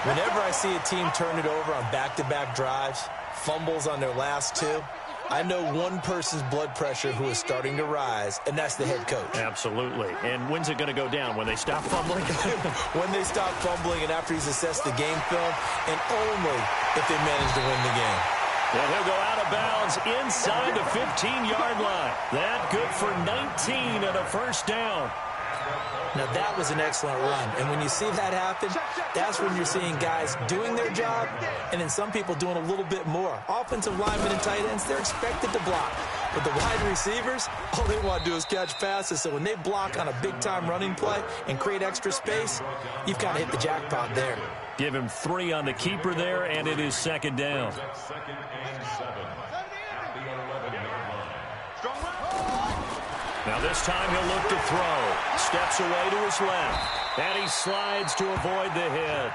Whenever I see a team turn it over on back-to-back drives, fumbles on their last two, I know one person's blood pressure who is starting to rise, and that's the head coach. Absolutely. And when's it going to go down? When they stop fumbling? When they stop fumbling and after he's assessed the game film, and only if they manage to win the game. And he'll go out of bounds inside the 15-yard line. That good for 19 and a first down. Now, that was an excellent run. And when you see that happen, that's when you're seeing guys doing their job and then some people doing a little bit more. Offensive linemen and tight ends, they're expected to block. But the wide receivers, all they want to do is catch passes. So when they block on a big-time running play and create extra space, you've kind of hit the jackpot there. Give him 3 on the keeper there, and it is second down. Second and 7 at the 11-yard line. Now this time he'll look to throw. Steps away to his left. And he slides to avoid the hit.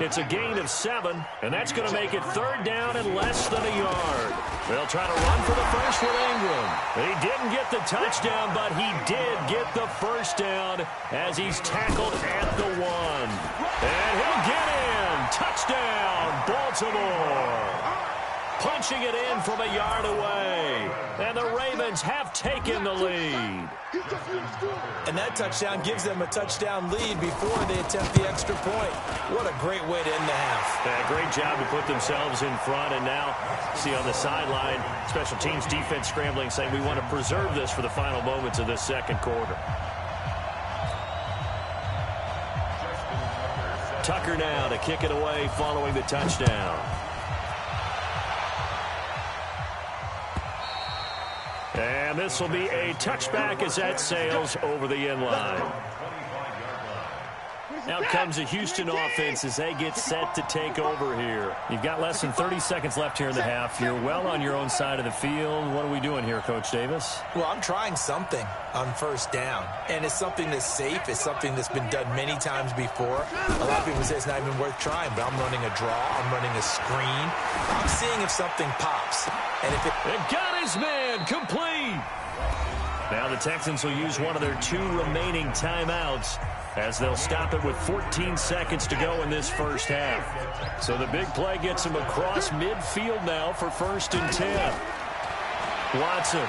It's a gain of 7, and that's going to make it third down and less than a yard. They'll try to run for the first with Ingram. He didn't get the touchdown, but he did get the first down as he's tackled at the 1. And he'll get in. Touchdown, Baltimore. Punching it in from a yard away. And the Ravens have taken the lead. And that touchdown gives them a touchdown lead before they attempt the extra point. What a great way to end the half. Yeah, great job to put themselves in front. And now, see on the sideline, special teams defense scrambling, saying we want to preserve this for the final moments of this second quarter. Tucker now to kick it away following the touchdown. And this will be a touchback as that sails over the end line. Out comes the Houston offense as they get set to take over here. You've got less than 30 seconds left here in the half. You're well on your own side of the field. What are we doing here, Coach Davis? Well, I'm trying something on first down. And it's something that's safe. It's something that's been done many times before. A lot of people say it's not even worth trying, but I'm running a draw. I'm running a screen. I'm seeing if something pops. And if it got his man complete. Now the Texans will use one of their 2 remaining timeouts as they'll stop it with 14 seconds to go in this first half. So the big play gets him across midfield now for 1st and 10. Watson.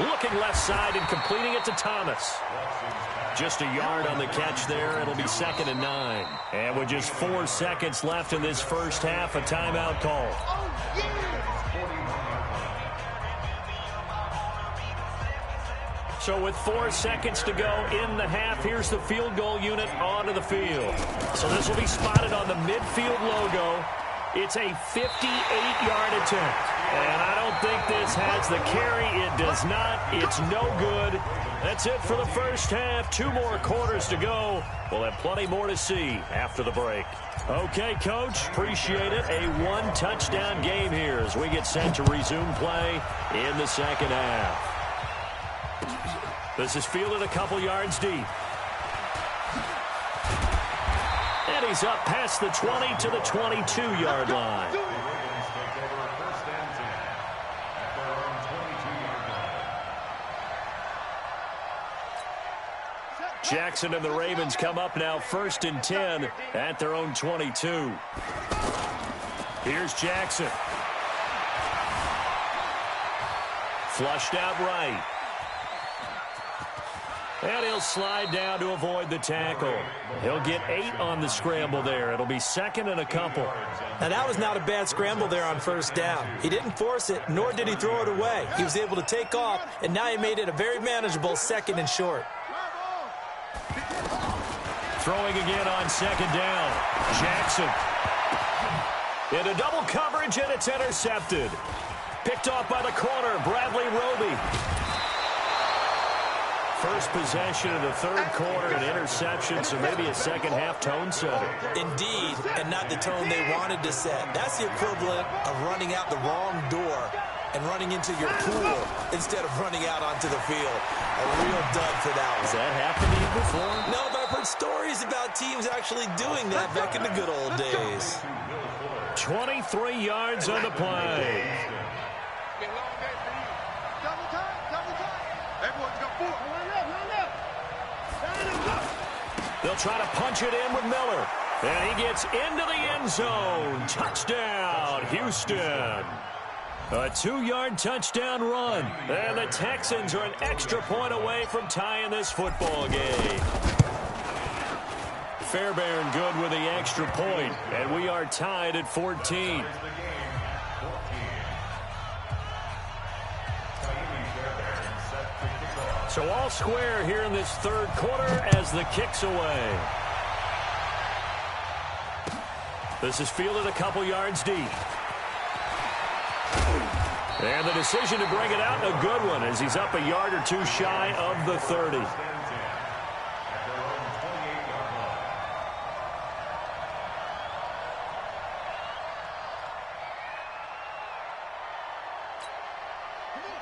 Looking left side and completing it to Thomas. Just a yard on the catch there. It'll be 2nd and 9. And with just 4 seconds left in this first half, a timeout call. So with 4 seconds to go in the half, here's the field goal unit onto the field. So this will be spotted on the midfield logo. It's a 58-yard attempt. And I don't think this has the carry. It does not. It's no good. That's it for the first half. 2 more quarters to go. We'll have plenty more to see after the break. Okay, Coach, appreciate it. A 1-touchdown game here as we get set to resume play in the second half. This is fielded a couple yards deep. And he's up past the 20 to the 22-yard line. Jackson and the Ravens come up now 1st and 10 at their own 22. Here's Jackson. Flushed out right. And he'll slide down to avoid the tackle. He'll get 8 on the scramble there. It'll be 2nd and a couple. Now, that was not a bad scramble there on first down. He didn't force it, nor did he throw it away. He was able to take off, and now he made it a very manageable 2nd and short. Throwing again on 2nd down. Jackson. Into double coverage, and it's intercepted. Picked off by the corner, Bradley Roby. First possession of the third quarter, an interception, so maybe a second-half tone setter. Indeed, and not the tone they wanted to set. That's the equivalent of running out the wrong door and running into your pool instead of running out onto the field. A real dud for that one. Has that happened to you before? No, but I've heard stories about teams actually doing that back in the good old days. 23 yards on the play. Double time, double time. Everyone's got 4. They'll try to punch it in with Miller. And he gets into the end zone. Touchdown, Houston. A 2-yard touchdown run. And the Texans are an extra point away from tying this football game. Fairbairn good with the extra point, and we are tied at 14. So all square here in this third quarter as the kick's away. This is fielded a couple yards deep. And the decision to bring it out, a good one, as he's up a yard or two shy of the 30.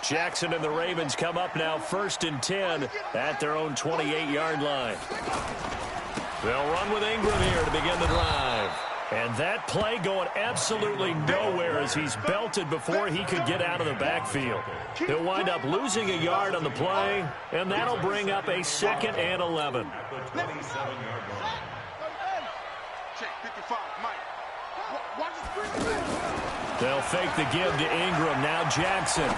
Jackson and the Ravens come up now 1st and 10 at their own 28-yard line. They'll run with Ingram here to begin the drive. And that play going absolutely nowhere as he's belted before he could get out of the backfield. He'll wind up losing a yard on the play, and that'll bring up a 2nd and 11. They'll fake the give to Ingram. Now Jackson.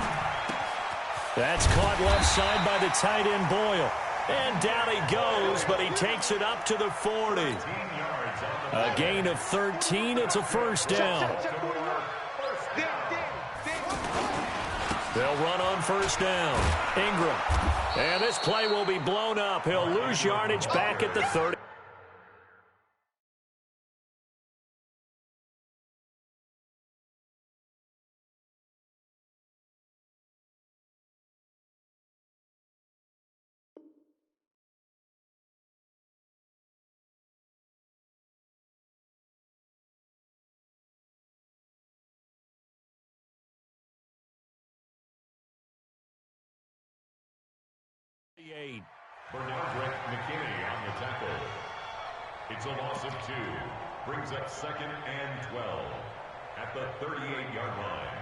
That's caught left side by the tight end Boyle. And down he goes, but he takes it up to the 40. A gain of 13. It's a first down. They'll run on first down. Ingram. And this play will be blown up. He'll lose yardage back at the 30. Bernardrick McKinney on the tackle. It's a loss of 2. Brings up 2nd and 12 at the 38-yard line.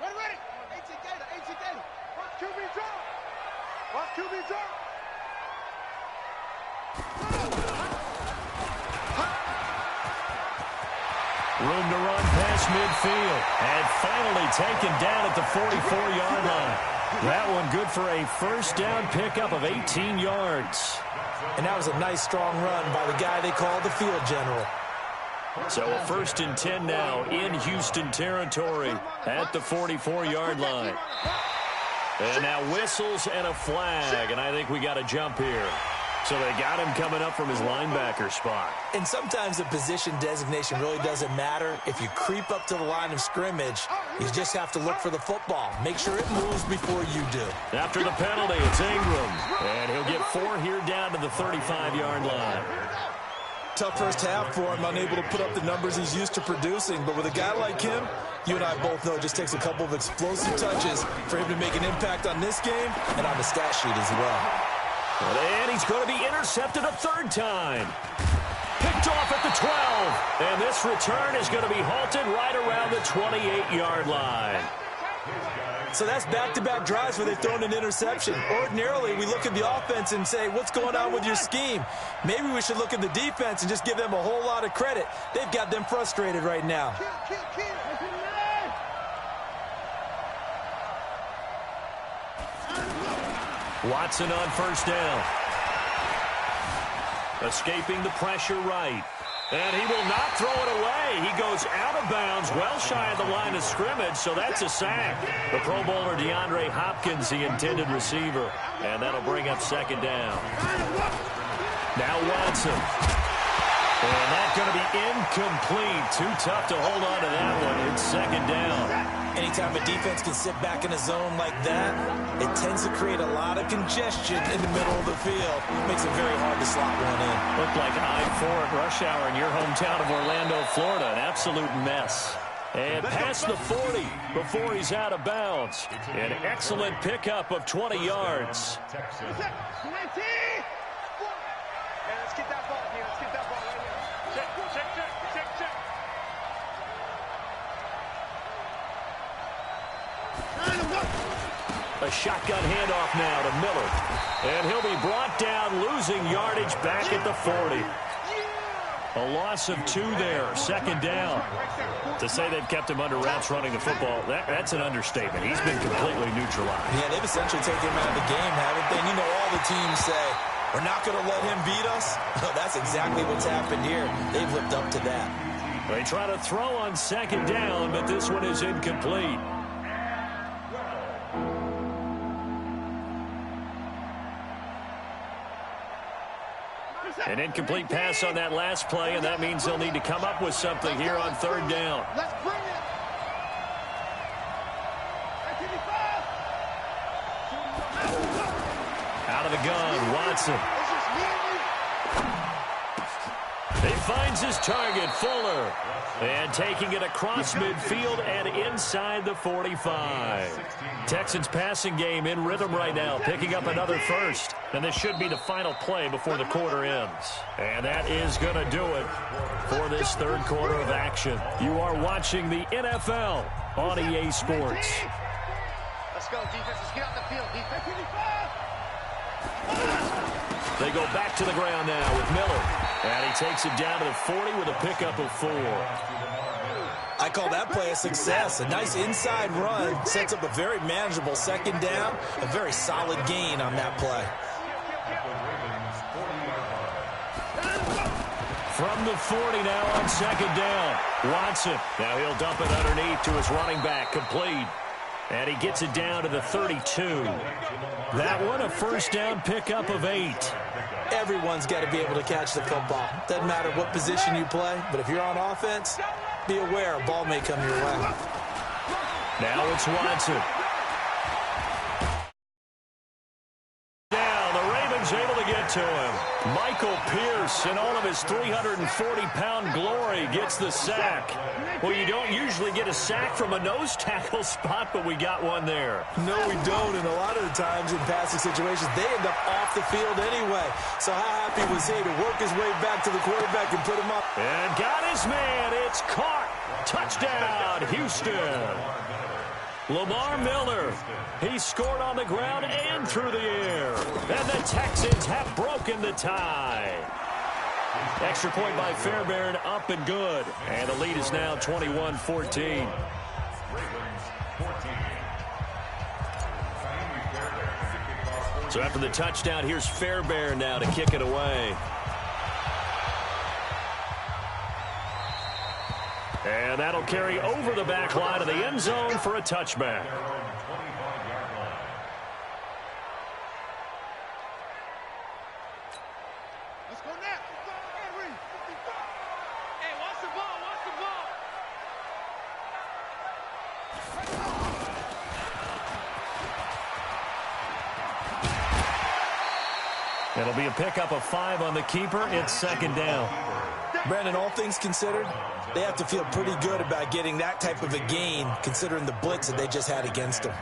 Ready. 18 Gator. Watch QB drop. Watch QB drop. Room to run past midfield. And finally taken down at the 44-yard line. That one good for a first down pickup of 18 yards. And that was a nice, strong run by the guy they called the field general. So a 1st and 10 now in Houston territory at the 44-yard line. And now whistles and a flag, and I think we got a jump here. So they got him coming up from his linebacker spot. And sometimes the position designation really doesn't matter. If you creep up to the line of scrimmage, you just have to look for the football. Make sure it moves before you do. After the penalty, it's Ingram. And he'll get 4 here down to the 35-yard line. Tough first half for him, unable to put up the numbers he's used to producing. But with a guy like him, you and I both know it just takes a couple of explosive touches for him to make an impact on this game and on the stat sheet as well. And he's going to be intercepted a 3rd time. Picked off at the 12. And this return is going to be halted right around the 28-yard line. So that's back-to-back drives where they've thrown an interception. Ordinarily, we look at the offense and say, what's going on with your scheme? Maybe we should look at the defense and just give them a whole lot of credit. They've got them frustrated right now. Watson on first down. Escaping the pressure right. And he will not throw it away. He goes out of bounds, well shy of the line of scrimmage, so that's a sack. The Pro Bowler DeAndre Hopkins, the intended receiver. And that'll bring up 2nd down. Now Watson. And that's going to be incomplete. Too tough to hold on to that one. It's 2nd down. Anytime a defense can sit back in a zone like that, it tends to create a lot of congestion in the middle of the field. Makes it very hard to slot one in. Looked like I-4 at rush hour in your hometown of Orlando, Florida. An absolute mess. And past the 40 before he's out of bounds. An excellent pickup of 20 yards. Let's get that ball, man. Let's get that ball right here. Check. A shotgun handoff now to Miller. And he'll be brought down, losing yardage back at the 40. A loss of 2 there, second down. To say they've kept him under wraps running the football, that's an understatement. He's been completely neutralized. Yeah, they've essentially taken him out of the game, haven't they? And you know all the teams say, we're not going to let him beat us. That's exactly what's happened here. They've lived up to that. They try to throw on second down, but this one is incomplete. An incomplete pass on that last play, and that means they'll need to come up with something here on third down. Let's bring it. Out of the gun, Watson. He finds his target, Fuller. And taking it across midfield and inside the 45. Texans passing game in rhythm right now, picking up another first. And this should be the final play before the quarter ends. And that is going to do it for this third quarter of action. You are watching the NFL on EA Sports. Let's go, defense. Let's get out the field. Defense. They go back to the ground now with Miller. And he takes it down to the 40 with a pickup of 4. I call that play a success. A nice inside run sets up a very manageable second down. A very solid gain on that play. From the 40 now on second down. Watson. Now he'll dump it underneath to his running back. Complete. And he gets it down to the 32. That one a first down pickup of 8. Everyone's got to be able to catch the football. Doesn't matter what position you play, but if you're on offense, be aware a ball may come your way. Now it's Watson. Down, the Ravens able to get to him. Michael Pierce, in all of his 340-pound glory, gets the sack. Well, you don't usually get a sack from a nose tackle spot, but we got one there. No, we don't, and a lot of the times in passing situations, they end up off the field anyway. So how happy was he to work his way back to the quarterback and put him up? And got his man. It's caught. Touchdown, Houston. Lamar Miller. He scored on the ground and through the air. And the Texans have broken the tie. Extra point by Fairbairn, up and good. And the lead is now 21-14. So after the touchdown, here's Fairbairn now to kick it away. And that'll carry over the back line of the end zone for a touchback. Let's go now. Hey, watch the ball. Watch the ball. It'll be a pickup of 5 on the keeper. It's second down. Brandon, all things considered, they have to feel pretty good about getting that type of a gain, considering the blitz that they just had against them.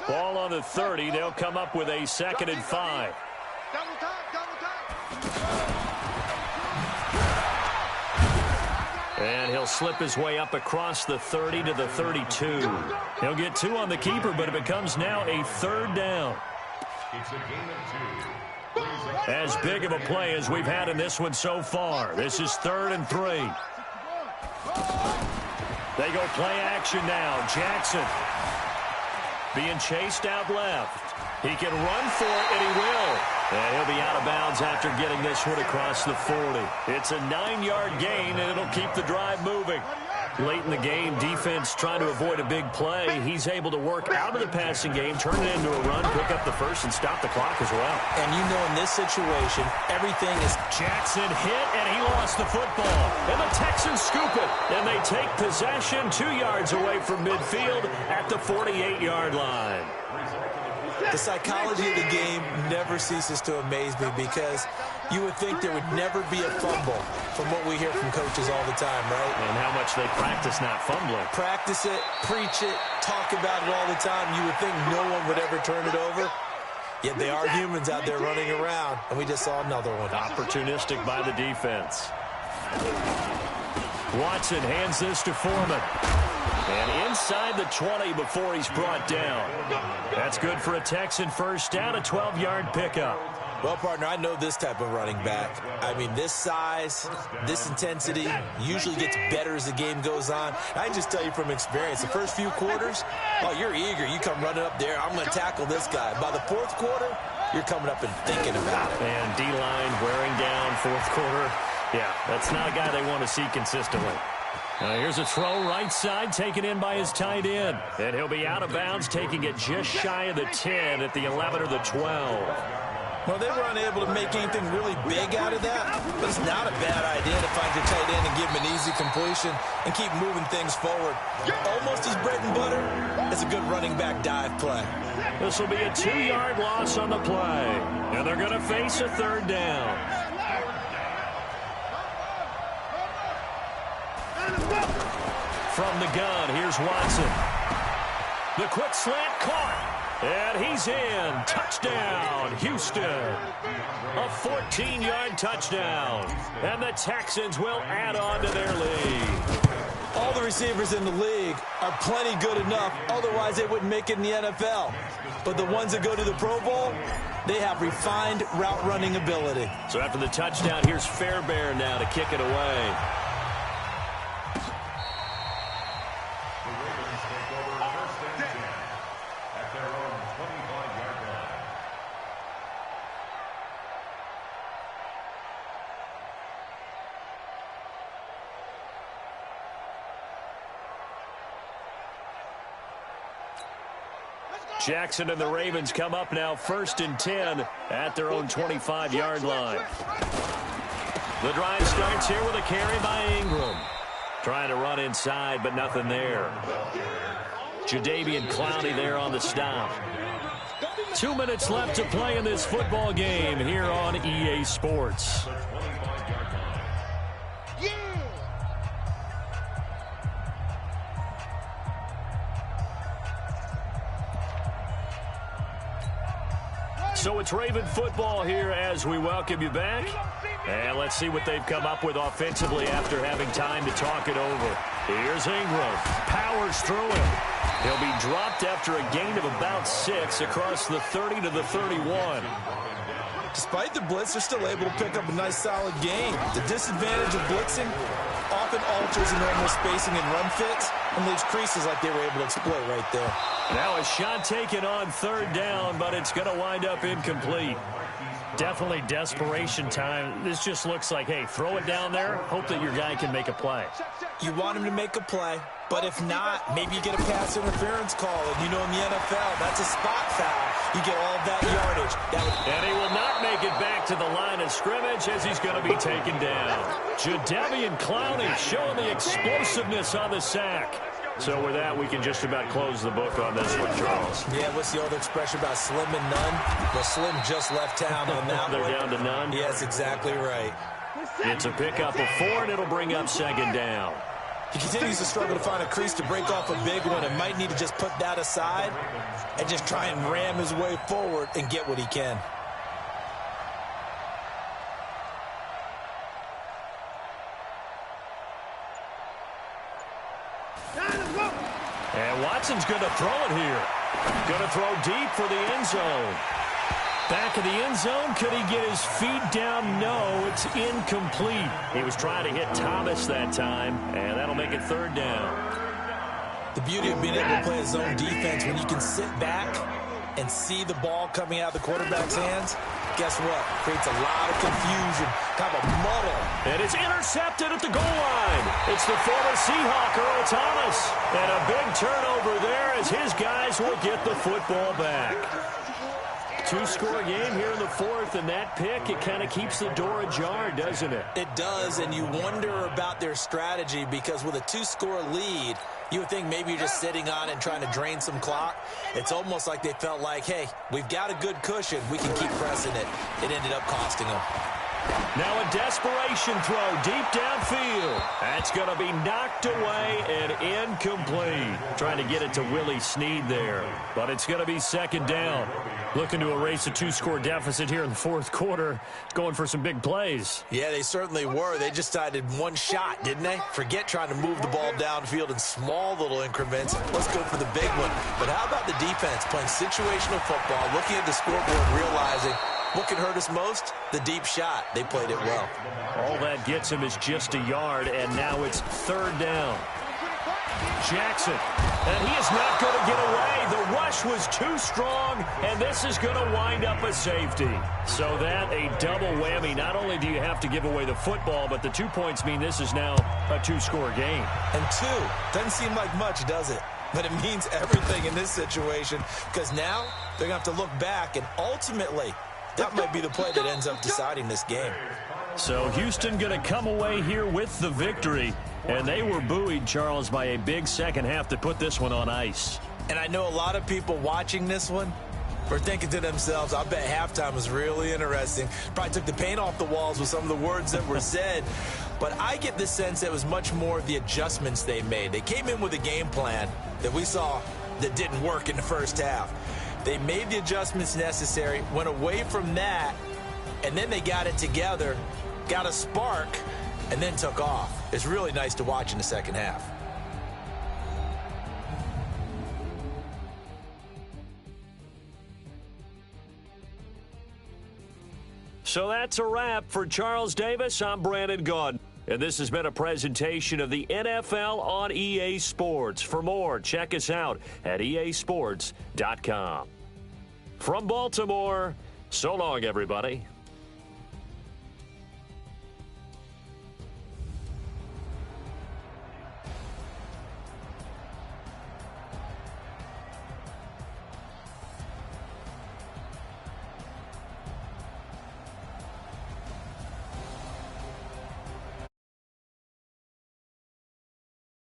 Ball on the 30. They'll come up with a 2nd and 5. Double time. And he'll slip his way up across the 30 to the 32. He'll get 2 on the keeper, but it becomes now a 3rd down. It's a game of 2. As big of a play as we've had in this one so far. This is 3rd and 3. They go play action now. Jackson being chased out left. He can run for it, and he will. And he'll be out of bounds after getting this one across the 40. It's a 9-yard gain, and it'll keep the drive moving. Late in the game, defense trying to avoid a big play. He's able to work out of the passing game, turn it into a run, pick up the first, and stop the clock as well. And you know in this situation, everything is... Jackson hit, and he lost the football. And the Texans scoop it, and they take possession 2 yards away from midfield at the 48-yard line. The psychology of the game never ceases to amaze me because you would think there would never be a fumble from what we hear from coaches all the time, right? And how much they practice not fumbling. Practice it, preach it, talk about it all the time. You would think no one would ever turn it over. Yet they are humans out there running around, and we just saw another one. Opportunistic by the defense. Watson hands this to Foreman. And inside the 20 before he's brought down. That's good for a Texan first down, a 12-yard pickup. Well, partner, I know this type of running back. I mean, this size, this intensity usually gets better as the game goes on. I can just tell you from experience, the first few quarters, oh, you're eager. You come running up there, I'm going to tackle this guy. By the fourth quarter, you're coming up and thinking about it. And D-line wearing down fourth quarter. Yeah, that's not a guy they want to see consistently. Here's a throw right side taken in by his tight end. And he'll be out of bounds, taking it just shy of the 10 at the 11 or the 12. Well, they were unable to make anything really big out of that, but it's not a bad idea to find your tight end and give him an easy completion and keep moving things forward. Almost his bread and butter. It's a good running back dive play. This will be a 2-yard loss on the play, and they're going to face a third down. From the gun, here's Watson. The quick slant caught. And he's in. Touchdown, Houston. A 14-yard touchdown. And the Texans will add on to their lead. All the receivers in the league are plenty good enough. Otherwise, they wouldn't make it in the NFL. But the ones that go to the Pro Bowl, they have refined route running ability. So after the touchdown, here's Fairbairn now to kick it away. Jackson and the Ravens come up now 1st and 10 at their own 25-yard line. The drive starts here with a carry by Ingram. Trying to run inside, but nothing there. Jadeveon Clowney there on the stop. 2 minutes left to play in this football game here on EA Sports. So it's Raven football here as we welcome you back. And let's see what they've come up with offensively after having time to talk it over. Here's Ingram. Powers through him. He'll be dropped after a gain of about 6 across the 30 to the 31. Despite the blitz, they're still able to pick up a nice solid gain. The disadvantage of blitzing often alters the normal spacing and run fits and leaves creases like they were able to exploit right there. Now a shot taken on 3rd down, but it's going to wind up incomplete. Definitely desperation time. This just looks like, hey, throw it down there, hope that your guy can make a play. You want him to make a play, but if not, maybe you get a pass interference call. And you know in the NFL, that's a spot foul. You get all that yardage. And he will not make it back to the line of scrimmage as he's going to be taken down. Jadeveon Clowney showing the explosiveness on the sack. So with that, we can just about close the book on this one, Charles. Yeah, what's the old expression about slim and none? Well, Slim just left town on that They're one. down to none? Yes, exactly right. It's a pickup of 4, and it'll bring up 2nd down. He continues to struggle to find a crease to break off a big one and might need to just put that aside and just try and ram his way forward and get what he can. And Watson's going to throw it here. Going to throw deep for the end zone. Back of the end zone. Could he get his feet down? No, it's incomplete. He was trying to hit Thomas that time, and that'll make it 3rd down. The beauty of being able to play a zone defense when you can sit back and see the ball coming out of the quarterback's hands, guess what? Creates a lot of confusion, kind of a muddle. And it's intercepted at the goal line. It's the former Seahawk, Earl Thomas. And a big turnover there as his guys will get the football back. 2-score game here in the 4th, and that pick, it kind of keeps the door ajar, doesn't it? It does, and you wonder about their strategy because with a 2-score lead, You would think maybe you're just sitting on it and trying to drain some clock. It's almost like they felt like, hey, we've got a good cushion. We can keep pressing it. It ended up costing them. Now a desperation throw deep downfield. That's going to be knocked away and incomplete. Trying to get it to Willie Snead there. But it's going to be second down. Looking to erase a 2-score deficit here in the fourth quarter. Going for some big plays. Yeah, they certainly were. They just decided one shot, didn't they? Forget trying to move the ball downfield in small little increments. Let's go for the big one. But how about the defense playing situational football, looking at the scoreboard, realizing what can hurt us most? The deep shot. They played it well. All that gets him is just a yard, and now it's third down. Jackson, and he is not going to get away. The rush was too strong, and this is going to wind up a safety. So that a double whammy. Not only do you have to give away the football, but the 2 points mean this is now a 2-score game. And 2 doesn't seem like much, does it? But it means everything in this situation, because now they're going to have to look back, and ultimately that might be the play that ends up deciding this game. So Houston going to come away here with the victory. And they were buoyed, Charles, by a big second half that put this one on ice. And I know a lot of people watching this one were thinking to themselves, I bet halftime was really interesting. Probably took the paint off the walls with some of the words that were said. But I get the sense that it was much more of the adjustments they made. They came in with a game plan that we saw that didn't work in the first half. They made the adjustments necessary, went away from that, and then they got it together, got a spark, and then took off. It's really nice to watch in the second half. So that's a wrap for Charles Davis. I'm Brandon Gaudin. And this has been a presentation of the NFL on EA Sports. For more, check us out at easports.com. From Baltimore, so long, everybody.